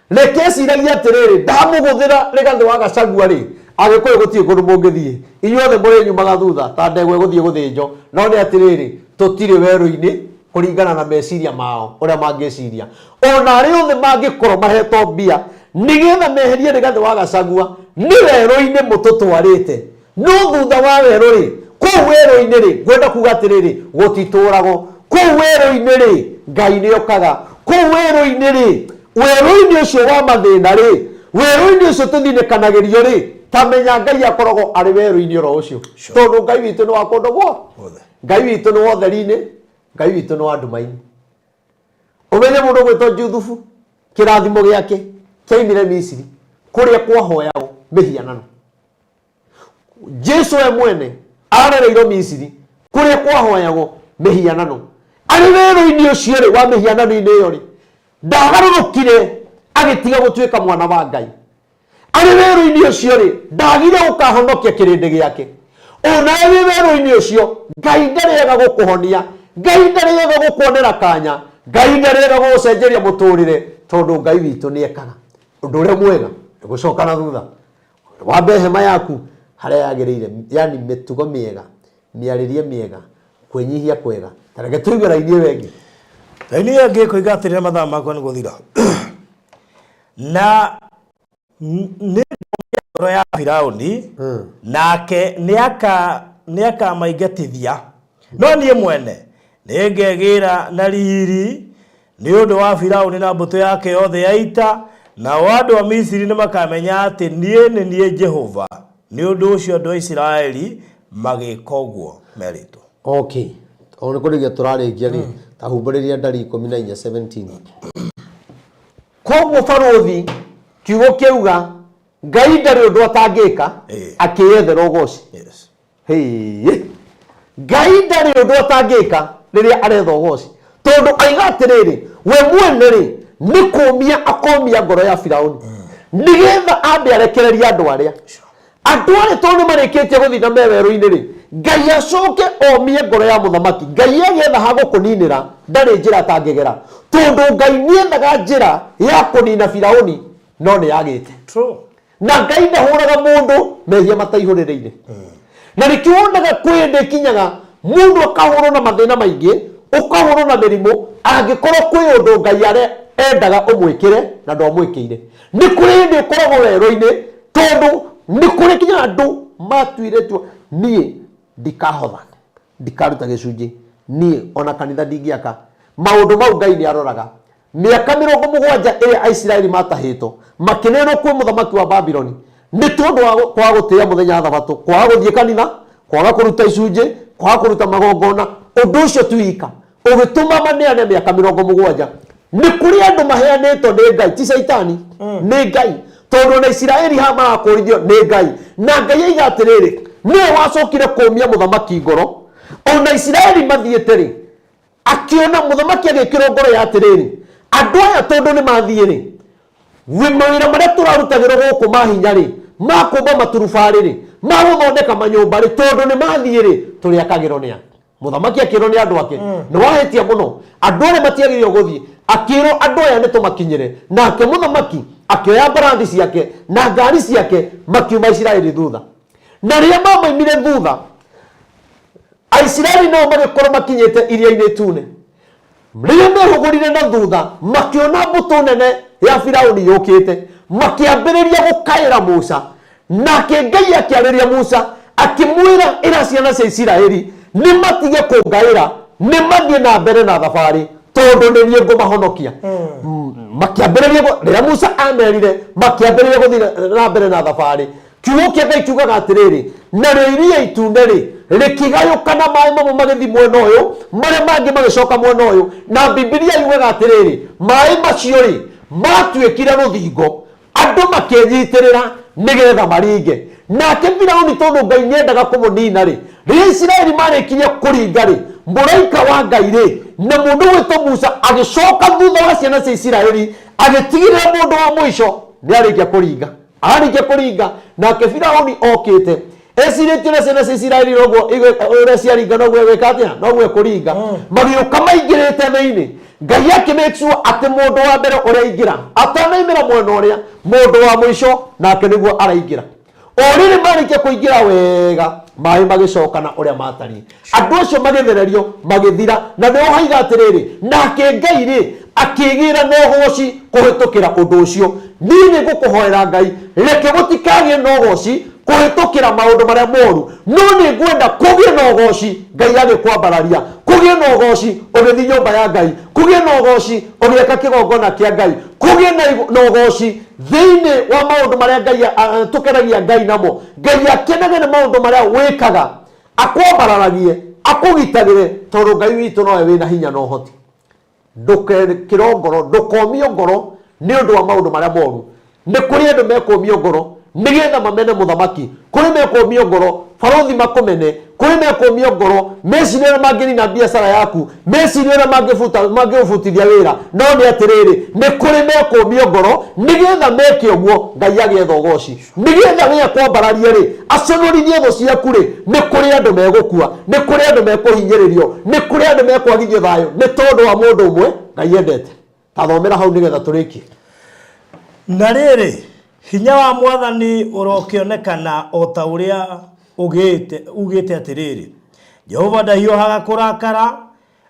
reke eciragie atĩrĩrĩ ndamũgũthĩra Rigathĩ wa Gachagua rĩ agĩkũyũ gũtirĩ kũndũ mũngĩthiĩ inyuothe mũrĩnyumaga thutha ta ndegwa gũthiĩ gũthĩnjwo no nĩ atĩrĩrĩ tũtirĩ werũ-inĩ kũringana na meciria mao ũrĩa mangĩciria ona arĩa othe mangĩkorwo mahetwo mbia nĩgetha meherie Rigathĩ wa Gachagua nĩ werũ-inĩ mũtũtwarĩte no thutha wa werũ rĩ kũu werũ-inĩ rĩ ngwenda kuga atĩrĩrĩ gũtitũragwo kũu werũ-inĩ rĩ Ngai nĩ okaga kũu werũ-inĩ rĩ werũ-inĩ ũcio wa mathĩna rĩ werũ-inĩ ũcio tũthinĩkanagĩrio rĩ tamenya Ngai akoragwo arĩ werũ-inĩ oro ũcio tondũ Ngai witũ nĩ wa kũndũ guothe Ngai witũ nĩ wa ũtheri-inĩ Ngai witũ nĩ wa nduma-inĩ ũmenye mũndũ gwĩtwo Juthubu kĩrathimo gĩake kĩaimire Misiri kũrĩa kwahoyagwo mĩhianano Jesu we mwene arereirwo Misiri kũrĩa kwahoyagwo mĩhianano arĩ werũ-inĩ ũcio rĩ wa mĩhianano-inĩ ĩyo rĩ ndagarũrũkire agĩtiga gũtuĩka mwana wa Ngai arĩ werũ-inĩ ũcio rĩ ndagire gũkahonokia kĩrĩndĩ gĩake ona arĩ werũ-inĩ ũcio Ngai ndarĩaga gũkũhonia Ngai ndarĩaga gũkuonera kanya Ngai ndarĩaga gũgũcenjeria mũtũrĩre tondũ Ngai witũ nĩ ekaga ũndũ ũrĩa mwega gũcoka na thutha wambe hema yaku harĩa yagĩrĩire yani mĩtugo mĩega mĩarĩrie mĩega kwĩnyihia kwega tareke tũigue raini wengĩ raini ĩngĩ kũiga atĩrĩra mathaa makwa nĩ gũthira na nĩ ngoro ya Firaũni nake nĩ akamaingatithia no niĩ mwene nĩ ngegĩra na riri nĩ ũndũ wa Firaũni na mbũtũ yake yothe ya ita nao andũ a Misiri nĩ makamenya atĩ niĩ Jehova nĩ ũndũ ũcio andũ a Isiraeli magĩka ũguo merĩtwo okay ona kũrĩgia tũrarĩkia rĩ tahumbũrĩria ndari 14:17 koguo barũthi kiugo kĩuga Ngai ndarĩ ũndũ atangĩka akĩyethera ũgooci Ngai ndarĩ ũndũ atangĩka rĩrĩa aretha ũgooci tondũ aiga atĩrĩrĩ we mwene rĩ nĩ kũmia akomia ngoro ya Firaũni nĩgetha ambe arekereria andũ arĩa tondũ marĩkĩtie gũthiĩ na mewerũ-inĩ rĩ Ngai acoke omie ngoro ya mũthamaki Ngai agĩetha ha gũkũninĩra ndarĩ njĩra atangĩgera tondũ Ngai nĩethaga njĩra ya kũnina Firaũni no nĩ yagĩte na Ngai ndahũraga mũndũ mehia mataihũrĩrĩire na nĩkĩo wonaga kwĩ hĩndĩ kinyaga mũndũ akahũrwo na mathĩna maingĩ ũkahũrwo na mĩrimũ angĩkorwo kwĩ ũndũ Ngai endaga ũmwĩkĩre na ndwamwĩkĩire nĩ kũrĩ hĩndĩ ũkoragwo werũ-inĩ tondũ nĩ kũrĩ kinya andũ matuire tua niĩ ndikahotha ndikaruta gĩcunjĩ niĩ ona kanitha ndingĩaka maũndũ mau Ngai nĩ aroraga mĩaka 70 ĩrĩa Aisiraeli matahĩtwo makĩnerwo kwĩ mũthamaki wa Babyloni nĩ tondũ wa kwaga gũtĩĩa mũthenya wa Thabatũ kwaga gũthiĩ kanitha kwaga kũruta icunjĩ kwaga kũruta magongona ũndũ ũcio tuika ũgĩtũma maneane mĩaka 70 nĩ kũrĩ andũ maheanĩtwo nĩ Ngai ti Saitani nĩ Ngai tondũ na Isiraeli ha marakũrithio nĩ Ngai na Ngai aiga atĩrĩrĩ nĩwe wacokire kũmia mũthamaki ngoro ona Isiraeli mathiĩte rĩ akĩona mũthamaki agĩkĩrwo ngoro ya atĩrĩrĩ andũ aya tondũ nĩ mathiĩ rĩ mawĩra marĩa tũrarutagĩrwo gũkũ ma hinya rĩ makũmba maturubarĩ rĩ magũthondeka manyũmba rĩ tondũ nĩ mathiĩ rĩ tũrĩakagĩrwo nĩ mũthamaki akĩrwo nĩ andũ ake nĩ wahĩtia mũno andũ arĩa matiagĩrĩirwo gũthiĩ akĩrwo andũ aya nĩ tũmakinyĩre nake mũthamaki akĩoya mbarathi ciake na ngari ciake makiuma Isiraeli thutha na rĩrĩa mamaimire thutha Aisiraeli nao magĩkorwo makinyĩte iria-inĩ itune rĩrĩa mehũgũrire na thutha makĩona mbũtũ nene ya Firaũni yũkĩte makĩambĩrĩria gũkaĩra Musa nake Ngai akĩarĩria Musa akĩmwĩra ĩra ciana cia Isiraeli nĩ matige kũngaĩra nĩ mathiĩ na mbere na thabarĩ tondũ nĩ niĩ ngũmahonokia makiambĩrĩria rĩrĩa Musa amerire makiambĩrĩria gũthiĩ na mbere na thabarĩ kiugo kĩa Ngai kiugaga atĩrĩrĩ narĩo iria itune rĩ rĩkĩgayũkana maĩ mamwe magĩthiĩ mwena ũyũ marĩa mangĩ magĩcoka mwena ũyũ na Biblia yugaga atĩrĩrĩ maĩ macio rĩ matuĩkire rũthingo andũ makĩnyitĩrĩra nĩgetha maringe nake Firaũni tondũ Ngai nĩendaga kũmũnina rĩ rĩrĩa Isiraeli marĩkirie kũringa rĩ mũraika wa Ngai rĩ na mũndũ wĩtwo Musa agĩcoka thutha wa ciana cia Isiraeli agĩtigĩrĩra mũndũ wa mũico nĩarĩkia kũringa arĩkia kũringa nake Firaũni okĩte esirĩtio na ciana cia Isiraeli noguo ũrĩa ciaringa noguo gwĩka atĩa noguo kũringa magĩũka maingĩrĩte thĩinĩ Ngai akĩmake sure atĩ mũndũ wa mbere ũrĩa aingĩra atanaimĩra mwena ũrĩa mũndũ wa mũico nake nĩguo araingĩra orĩrĩ marĩkia kũingĩra wega maĩ magĩcokana ũrĩa matariĩ andũ acio magĩthererio magĩthira na nĩo haiga atĩrĩrĩ nake Ngai rĩ akĩgĩra na ũgooci kũhĩtũkĩra ũndũ ũcio niĩ nĩngũkũhoera Ngai reke gũtikagĩe na ũgooci kũhĩtũkĩra maũndũ marĩa moru no nĩ ngwenda kũgĩe na ũgooci Ngai agĩkwambararia kũgĩe na ũgooci ũgĩthiĩ nyũmba ya Ngai kũgĩe na ũgooci ũgĩka kĩgongona kĩa Ngai kũgĩe na ũgooci thĩinĩ wa maũndũ marĩa Ngai tũkenagia Ngai namo Ngai akenage nĩ maũndũ marĩa wĩkaga akwambararagie akũgitagĩre tondũ Ngai witũ nowe wĩna hinya na ũhoti ndũkekĩrwo ngoro ndũkomio ngoro nĩ ũndũ wa maũndũ marĩa moru nĩ kũrĩ andũ mekũmio ngoro nĩgetha mamene mũthamaki kũrĩ mekũmio ngoro barothi makũmene kũrĩ mekũmio ngoro meciria mangĩnina biacara yaku meciria mangĩbutithia wĩra no nĩ atĩrĩrĩ nĩ kũrĩ mekũmio ngoro nĩgetha meke ũguo Ngai agĩetha ũgooci nĩgetha we akwambararie rĩ aconorithie thũ ciaku rĩ nĩ kũrĩ andũ megũkua nĩ kũrĩ andũ mekũhinyĩrĩrio nĩ kũrĩ andũ mekwagithio thayũ nĩ tondũ wa mũndũ ũmwe Ngai endete tathomera hau nĩgetha tũrĩkie na rĩrĩ hinya wa Mwathani ũrokĩonekana o ta ũrĩa ugĩte atĩrĩrĩ Jehova ndahiũhaga kũrakara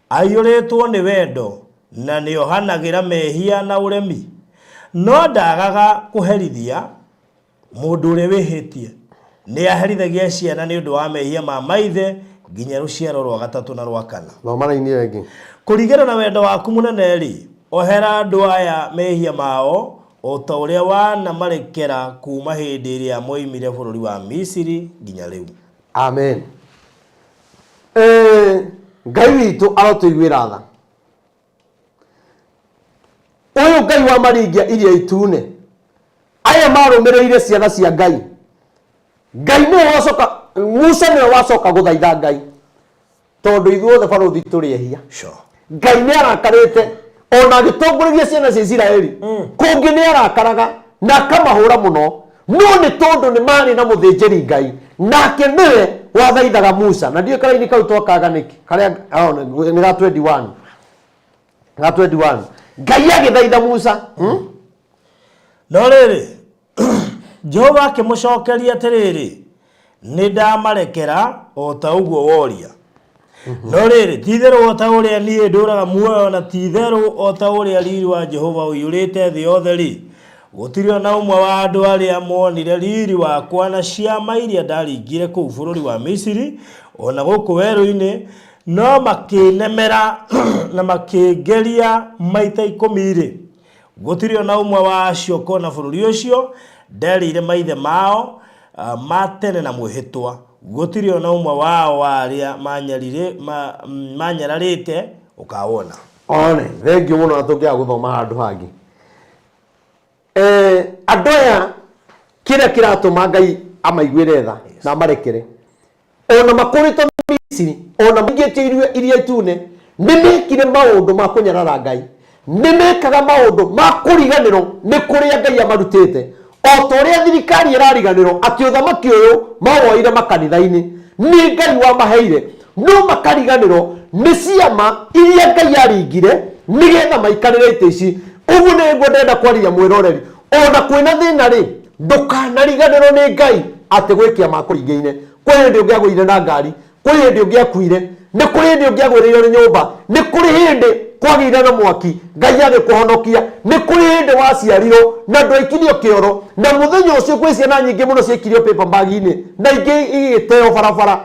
aiyũrĩtwo nĩ wendo na nĩohanagĩra mehia na ũremi no ndagaga kũherithia mũndũ ũrĩa wĩhĩtie nĩ aherithagia ciana nĩ ũndũ wa mehia ma maithe nginya rũciaro rwa gatatũ na rwa kana thomara-inĩ rĩngĩ kũringana na wendo waku mũnene rĩ ohera andũ aya mehia mao o ta ũrĩa wanamarekera kuma hĩndĩ ĩrĩa moimire bũrũri wa Misiri nginya rĩu amen Ngai witũ arotũiguĩra tha ũyũ Ngai wa maringia iria itune aya marũmĩrĩire ciana cia Ngai Ngai nĩwe wacoka Musa nĩwe wacoka gũthaitha Ngai tondũ ithuothe barothi tũrĩ ehia Ngai nĩ arakarĩte ona agĩtongoreria ciana cia Isiraeli kũngĩ nĩ arakaraga na akamahũra mũno no nĩ tondũ nĩ marĩ na mũthĩnjĩri Ngai nake nĩwe wathaithaga Musa na ndiũ karaini kau twakaga nĩkĩ karĩa nĩ ga 21 Ngai agĩthaitha Musa no rĩrĩ Jehova akĩmũcokeria atĩrĩrĩ nĩ ndamarekera o ta ũguo woria no rĩrĩ ti-itherũ o ta ũrĩa niĩ ndũraga muoyo na ti-itherũ o ta ũrĩa riri wa Jehova ũiyũrĩte thĩ yothe rĩ gũtirĩ ona ũmwe wa andũ arĩa monire riri wakwa na ciama iria ndaringire kũu bũrũri wa Misiri ona gũkũ werũ-inĩ no makĩnemera na makĩngeria maita 10 rĩ gũtirĩ ona ũmwe wa acio kona bũrũri ũcio nderĩire maithe mao matene na mwĩhĩtwa gũtirĩ ona ũmwe wao warĩa manyararĩte ũkawona one thengio mũno na tũngĩaga gũthoma handũ hangĩ andũ aya kĩrĩa kĩratũma Ngai amaiguĩre tha na amarekere ona makũrĩtwo Misiri ona maingĩtio iria itune nĩ mekire maũndũ ma kũnyarara Ngai nĩ mekaga maũndũ ma kũriganĩrwo nĩ kũrĩa Ngai amarutĩte o ta ũrĩa thirikari ĩrariganĩrwo atĩ ũthamaki ũyũ mawoire makanitha-inĩ nĩ Ngai wamaheire no makariganĩrwo nĩ ciama iria Ngai aringire nĩgetha maikarĩre itĩ ici ũguo nĩguo ndenda kwarĩria mwĩroreri ona kwĩna thĩna rĩ ndũkanariganĩrwo nĩ Ngai atĩ gwĩ kĩama kũringĩine kwĩ hĩndĩ ũngĩagũire na ngari kwĩ hĩndĩ ũngĩakuire nĩ kũrĩ hĩndĩ ũngĩagũrĩirwo nĩ nyũmba nĩ kũrĩ hĩndĩ kwagĩire na mwaki Ngai agĩkũhonokia nĩ kũrĩ hĩndĩ waciarirwo na ndwaikirio kĩoro na mũthenya ũcio kwĩ ciana nyingĩ mũno ciaikirio paper bag-inĩ na ingĩ igĩteo barabara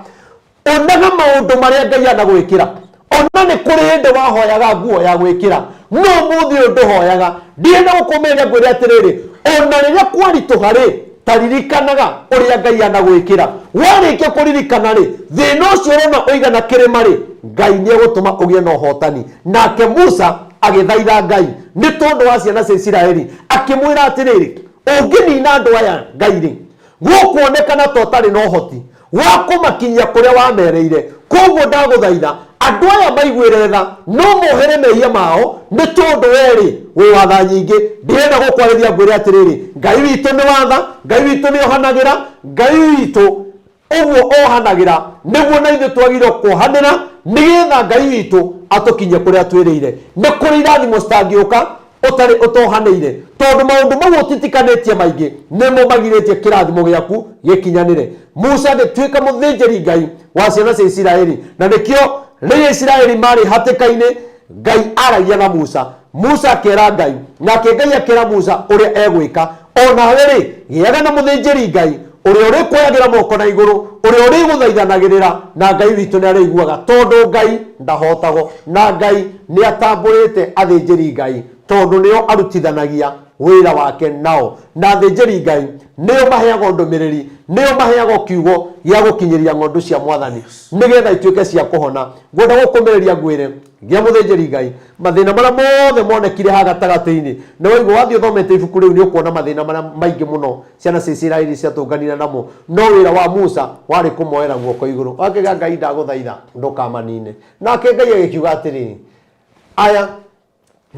onaga maũndũ marĩa Ngai anagwĩkĩra ona nĩ kũrĩ hĩndĩ wahoyaga nguo ya gwĩkĩra no muthi nduhoyaga ndienda gukomeria ngwire atiriri ona riria kwarituha ri taririkanaga uria Ngai anagwikira warikia kuririkana ri thina ucio urona uigana kirima ri Ngai ni egutuma ugie na uhotani nake Musa agithaitha Ngai ni tondu wa ciana cia Isiraeli akimwira atiriri unginina andu aya Ngai ri gukuonekana to tari no hoti wa kumakinyia kuria wamereire koguo ndaguthaitha andu aya maiguire tha no mohere mehia mao ni tondu weri wi watha nyingi ndienda gukwarithia ngwire atiriri Ngai witu ni watha Ngai witu ni ohanagira Ngai witu uguo ohanagira niguo na ithu twagirwo kuhanira nigetha Ngai witu atukinye kuria twirire ni kuri irathimo citangiuka utari utohaneire tondu maundu mau utitikanĩtie maingĩ nĩmo magirĩtie kĩrathimo gĩaku gĩkinyanĩre. Musa agĩtuĩka mũthĩnjĩri Ngai wa ciana cia Isiraeli na nĩkĩo rĩrĩa Isiraeli marĩ hatĩka-inĩ Ngai aragia na Musa. Musa akĩra Ngai nake Ngai akĩra Musa ũrĩa egwĩka. Onawe rĩ gĩaga na mũthĩnjĩri Ngai ũrĩa ũrĩkuoyagĩra moko na igũrũ ũrĩa ũrĩgũthaithanagĩrĩra na Ngai witũ nĩ arĩiguaga tondu Ngai ndahotagwo na Ngai nĩ atambũrĩte athĩnjĩri Ngai tondu nĩo arutithanagia wĩra wake nao na athĩnjĩri Ngai nĩo maheagwo ndũmĩrĩri nĩo maheagwo kiugo gĩa gũkinyĩria ng'ondu cia Mwathani nĩgetha ituĩke cia kũhona. Ngwenda gũkũmĩrĩria ngwĩre gĩa mũthĩnjĩri Ngai mathĩna marĩa mothe monekire haha gatagatĩ-inĩ nĩ waigua wathiĩ ũthomete ibuku rĩu nĩ ũkuona mathĩna marĩa maingĩ mũno ciana cia Isiraeli ciatũnganire namo no wĩra wa Musa warĩ kũmoera guoko igũrũ. Akĩga Ngai ndagũthaitha ndũkamanine nake Ngai agĩkiuga atĩrĩrĩ aya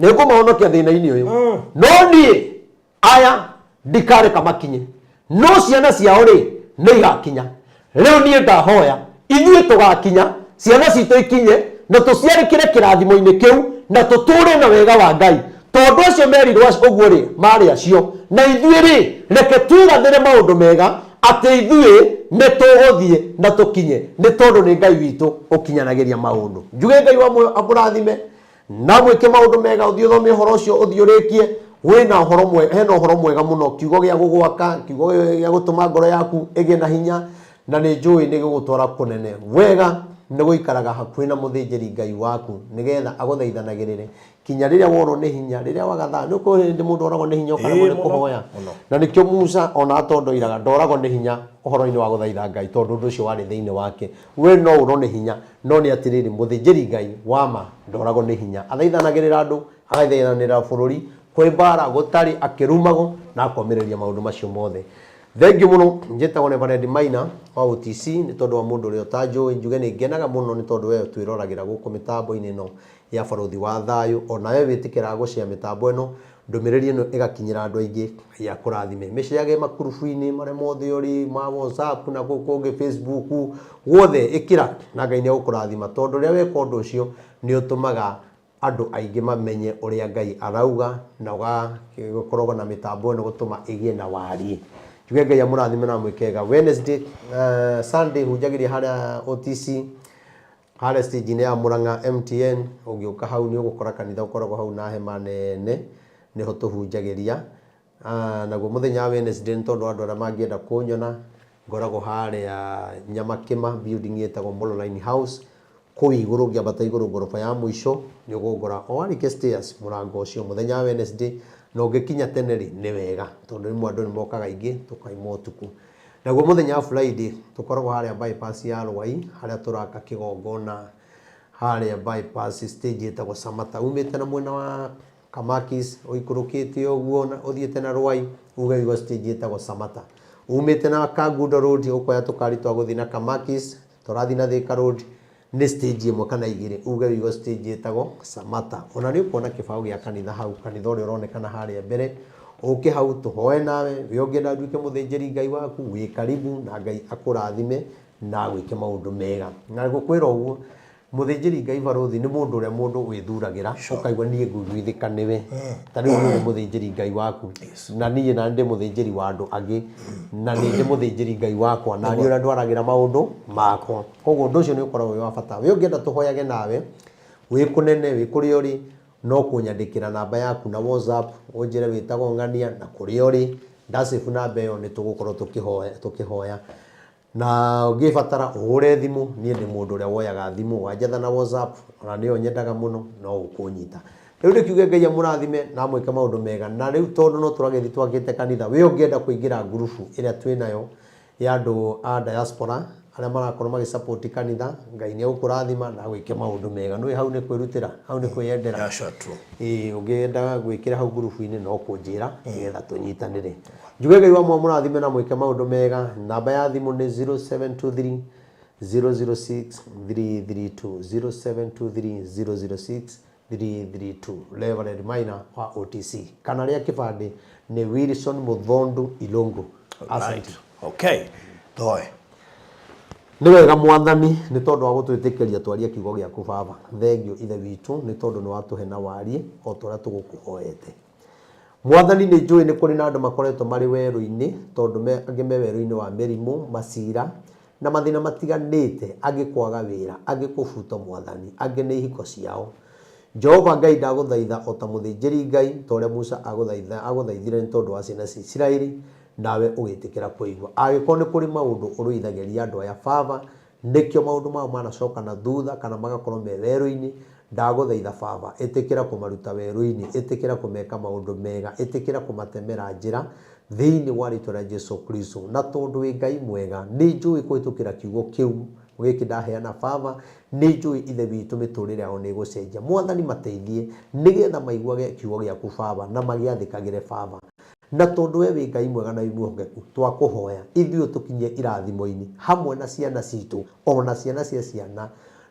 nĩngũmahonokia thĩna-inĩ ũyũ no niĩ aya ndikareka makinye no ciana ciao rĩ nĩ igakinya. Rĩu niĩ ndahoya ithuĩ tũgakinya ciana citũ ikinye na tũciarĩkĩre kĩrathimo-inĩ kĩu na tũtũũre na wega wa Ngai tondu acio merirwo ũguo rĩ marĩ acio na ithuĩ rĩ reke twĩrathĩre maũndũ mega atĩ ithuĩ nĩ tũgũthiĩ na tũkinye nĩ tondu nĩ Ngai witũ ũkinyanagĩria maũndũ. Njuge Ngai amũrathime na mwĩke maũndũ mega ũthiĩ ũthome ũhoro ũcio ũthiĩ ũrĩkie wĩna ũhoro mwega hena ũhoro mwega mũno kiugo gĩa gũgwaka kiugo gĩa gũtũma ngoro yaku ĩgĩe na hinya na nĩ njũĩ nĩ gĩgũtwara kũnene wega nĩ gũikaraga hakuhĩ na mũthĩnjĩri Ngai waku nĩgetha agũthaithanagĩrĩre kinya rĩrĩa worwo nĩ hinya rĩrĩa wagatha nĩ ũkũrĩ hĩndĩ mũndũ oragwo nĩ hinya ũkaremwo nĩ kũhoya na nĩkĩo Musa ona atondoiraga ndoragwo nĩ hinya ũhoro-inĩ wa gũthaitha Ngai tondu ũndũ ũcio warĩ thĩinĩ wake. We no ũrwo nĩ hinya no nĩ atĩrĩrĩ mũthĩnjĩri Ngai wama ndoragwo nĩ hinya athaithanagĩrĩra andũ agaithanĩra bũrũri kwĩ mbara gũtarĩ akĩrumagwo na akomĩrĩria maũndũ macio mothe. Thengiũ mũno njĩtagwo Reverend Maina wa OTC nĩ tondũ wa mũndũ ũrĩa ũtanjũĩ njuge nĩ ngenaga mũno nĩ tondũ we twĩroragĩra gũkũ mĩtambo-inĩ ĩno ya barũthi wa thayũ ona we wĩtĩkĩraga gũcea mĩtambo ĩno ndũmĩrĩri ĩno ĩgakinyĩra andũ aingĩ ya kũrathime mĩceage makurubu-inĩ marĩa mothe ũrĩ ma WhatsApp na gũkũ kũngĩ Facebook guothe ĩkĩra na Ngai nĩ egũkũrathima tondu rĩrĩa weka ũndũ ũcio nĩ ũtũmaga andũ aingĩ mamenye ũrĩa Ngai arauga na ũgakorwo na mĩtambo ĩno gũtũma ĩgĩe na wariĩ. Njuge Ngai amũrathime na mwĩkega. Wednesday Sunday hunjagĩria harĩa OTC harĩa stage-inĩ ya Mũrang'a MTN ũngĩũka hau nĩ ũgũkora kanitha ũkoragwo hau na hema nene nĩho tũhunjagĩria. Naguo mũthenya wa Wednesday nĩ tondũ andũ arĩa mangĩenda kũnyona ngoragwo harĩa Nyamakĩma building ĩtagwo Mololine House kũu igũrũ ngĩambata igũrũ ngoroba ya mũico nĩ ũgũkora o warĩkia stairs mũrango ũcio mũthenya wa Wednesday na ũngĩkinya tene rĩ nĩ wega tondu rĩmwe andũ nĩ mokaga aingĩ tũkaima ũtukũ. Naguo mũthenya wa Friday tũkoragwo harĩa bypass ya Rũai harĩa tũraka kĩgongona harĩa bypass stage ĩtagwo Samata umĩte na mwena wa Kamakis ũikũrũkĩte ũguo ũthiĩte na Rũai ugaigua stage ĩtagwo Samata. Umĩte na Kangundo Road ũkoya tũkari twa gũthiĩ na Kamakis tũrathiĩ na Thika Road nĩ stage ĩmwe kana igĩrĩ ugaigua stage ĩtagwo Samata. Ona nĩ ũkuona kĩbaũ gĩa kanitha hau kanitha ũrĩa ũronekana harĩa mbere ũke hau tũhoe nawe we ũngĩenda nduĩke mũthĩnjĩri Ngai waku wĩ karibu na Ngai akũrathime na gwĩke maũndũ mega. Na gũkwĩra ũguo mũthĩnjĩri Ngai barũthi nĩ mũndũ ũrĩa mũndũ wĩthuragĩra ũkaigua niĩ ngũiguithĩka nĩwe ta rĩu nĩ mũthĩnjĩri Ngai waku na niĩ na ndĩ mũthĩnjĩri wa andũ angĩ na nĩ ndĩ mũthĩnjĩri Ngai wakwa na niĩ ũrĩa ndwaragĩra maũndũ makwa. Koguo ũndũ ũcio nĩ ũkoragwo wĩ wa bata. We ũngĩenda tũhoyage nawe wĩ kũnene wĩ kũrĩa ũrĩ no kũnyandĩkĩra namba yaku na WhatsApp ũnjĩre wĩtagwo Ng'ania na kũrĩa ũrĩ ndacibu namba ĩyo nĩ tũgũkorwo tũkĩhoya na ũngĩbatara ũhũre thimũ niĩ ndĩ mũndũ ũrĩa woyaga thimũ wanjetha na WhatsApp ona nĩyo nyendaga mũno no ũkũnyita. riu ndikiuge Ngai amurathime na mwike maundu mega na riu tondu no turagethi twakite kanitha we ungienda kuingira ngurubu iria twinayo ya andu a diaspora aria marakorwo magi support kanitha Ngai ni agukurathima na gwike maundu mega no hau ni kwirutira hau ni kwiyendera ungienda gwikira hau ngurubu-ini no kunjira nigetha tunyitanire njuge Ngai wa murathime na mwike maundu mega namba ya thimu ni 0723 006 332 0723 006 332 Reverend Maina wa OTC kana ria kibande ni Wilson Muthondu Ilungu. Asante. Okay. Toe. Ni wega mwathani ni tondu wa gutwitikiria twaria kiugo giaku baba thengio ithe witu ni tondu ni watuhe na warie o toria tugukuhoete mwathani ni njui ni kuri na andu makoretwo mari weru-ini tondu angi me weru-ini wa merimu masira na mathina matiganite agikwaga wira agikubuto mwathani angi ni ihiko ciao Jehova Ngai ndaguthaitha o ta muthinjiri Ngai toria Musa aguthaithire ni tondu wa ciana cia Isiraeli nawe ugitikira kuigwa agikorwo ni kuri maundu uruithageria andu aya baba nikio maundu mao manacoka na thutha kana magakorwo me weru-ini ndaguthaitha baba itikira kumaruta weru-ini itikira kumeka maundu mega itikira kumatemera njira thiini wa ritwa ria Jesu Kristo na tondu wi Ngai mwega ni njui kuhitukira kiugo kiu giki ndaheana baba ni njui ithe witu miturire ao ni gucenjia mwathani mateithie nigetha maiguage kiugo giaku baba na magiathikagire baba na tondu we wi Ngai mwega na wimuhogeku twakuhoya ithuĩ tukinyie irathimo-ini hamwe na ciana citu ona ciana cia ciana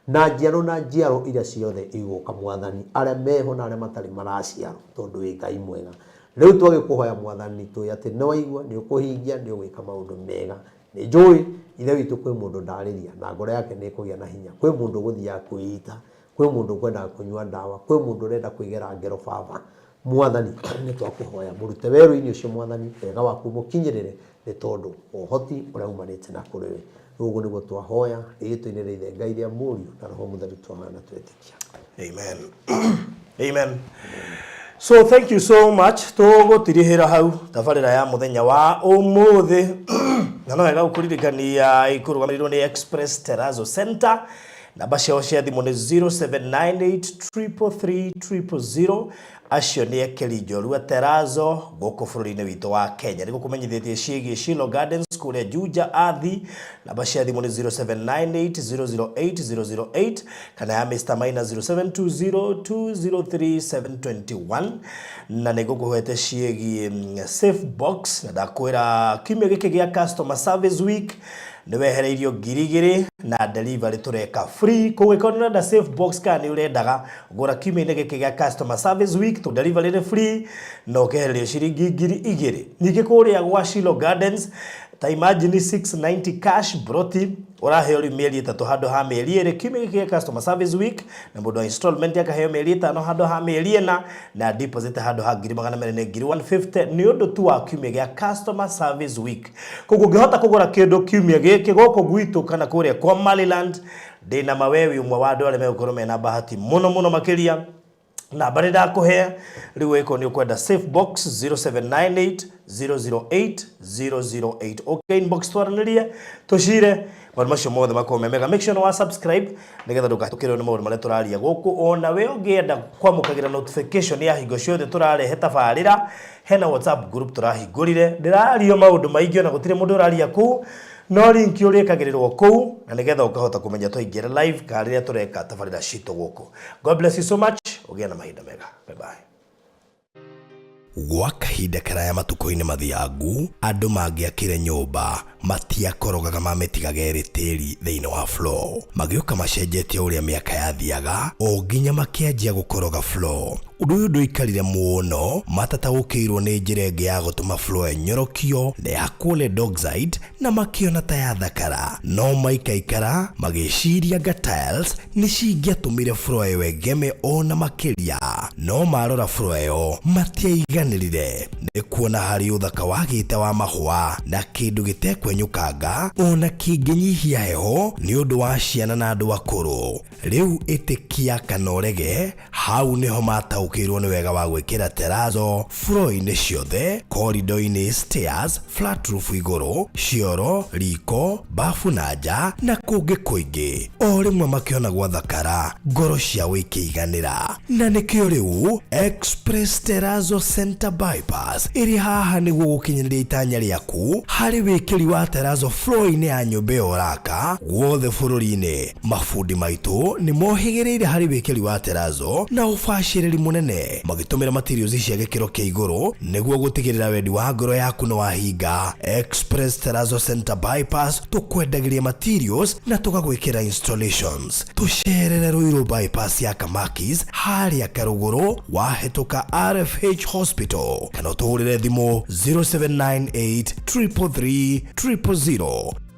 na njiaro na njiaro iria ciothe iguka mwathani aria meho na aria matari maraciarwo tondu wi Ngai mwega riu twagikuhoya mwathani twi ati ni waigua ni ukuhingia ni ugwika maundu mega ni njui ithe witu kwi mundu ndariria na ngoro yake ni kugia na hinya kwi mundu guthia kuita kwi mundu kwenda kunyua ndawa kwi mundu urenda kwigera ngero baba mwathani ni twakuhoya murute weru-ini ucio mwathani wega waku mukinyirire ni tondu uhoti uria umanite na kuri we uguo niguo twahoya ritwa-ini ria ithe Ngai ria Mũriũ na Roho Mũtheru twamana twetikia amen amen. So thank you so much tugutirihira hau tabarira ya muthenya wa umuthi na no wega ukuririkania ikurugamirwo ni Express Terrazzo Center namba ciao cia thimu ni 0798333000 acio ni Ekerijo rua Terrazzo goko bururi-ini witu wa Kenya niguo kumenyithitie ciĩgiĩ Shiloh Gardens kuria Juja Athi namba cia thimu ni 0798008008 kana ya Mr. Maina 0720203721 na niguo kuhete ciĩgiĩ Safe Box na ndakwira kiumia giki gia Customer Service Week niwehereirio ngirigiri na delivery tureka free kugikona na Safe Box kana urendaga gura kiumia giki gia Customer Service Week to delivery ni free no kehererio ciringi 2,000 ningi kuria gwa Shiloh Gardens ta imagine 690 cash broti uraheo mieri 3 handu ha mieri 2 kiumia giki gia Customer Service Week na mundu installment yakaheo mieri 5 handu ha mieri 4 na deposit handu ha 250 ni undu tu wa kiumia gia Customer Service Week koguo ngihota kugura kindu kiumia giki goko gwitu kana kuria kwa Maryland ndina mawewi umwe wa andu aria megũkorwo mena bahati muno makiria na bari ndakuhe riu iko ni ukwenda Safe Box 0798008008 okay inbox twaranirie tushire maundu macio mothe makome mega make sure no subscribe nigetha ndugatukirwo ni maundu maria turaria guku ona we ungienda kwamukagira notification ya hingo ciothe turarehe tabarira hena WhatsApp group turahingurire ndirario maundu maingi ona gutire mundu uraria ku no link urikagirirwo ku na nigetha ukahota kumenya twaingira live kariria tureka tabarira citu guku. God bless you so much. Ugia na mahinda mega. Bye bye. Gwa kahinda karaya matuko-ini mathiangu andu mangiakire nyumba matiakorogaga mametigagere tĩri thĩinĩ wa floor magĩũka macenjetie ũrĩa mĩaka yathiaga o nginya makĩanjia gũkoroga floor. Ũndũ ũyũ ndũikarire mũno matataũkĩirwo nĩ njĩra ĩngĩ ya gũtũma floor enyorokio na yakwo Dockside na makĩona ta yathakara no maikaikara magĩciria nga tiles nĩ cingĩatũmire floor ĩyo ĩgeme ona makĩria no marora floor ĩyo matiaiganĩrire nĩ kuona harĩ ũthaka wagĩte wa mahũa na kĩndũ gĩtekwe kwenyukanga ona kingĩnyihia heho nĩ ũndũ wa ciana na andũ akũrũ. Rĩu ĩtĩkia kana ũrege, hau nĩho mataũkĩirwo nĩ wega wa gwĩkĩra terazo floor-inĩ ciothe, corridor-inĩ, stairs, flat roof igũrũ, cioro, riko, bafu na nja na kũngĩ kũingĩ. O rĩmwe makĩona gwathakara, ngoro ciao ikĩiganĩra. Na nĩkĩo rĩu Express Terrazzo Center Bypass ĩrĩ haha nĩguo gũkinyĩrĩria itanya rĩaku harĩ wĩkĩri wa terrazzo floor-inĩ ya nyũmba ĩyo ũraka guothe bũrũri-inĩ. Mafundi maitũ nĩ mohĩgĩrĩire harĩ wĩkĩri wa terrazzo na ũbacĩrĩri mũnene, magĩtũmĩra materials cia gĩkĩro kĩa igũrũ nĩguo gũtigĩrĩra wendi wa ngoro yaku nĩ wahinga. Express Terrazzo Center Bypass tũkwendagĩria materials na tũgagwĩkĩra installations. Tũcerere Ruiru bypass ya Kamakis harĩa Karũgũrũ wahĩtũka RFH Hospital, kana ũtũhũrĩre thimũ 0798 333 000.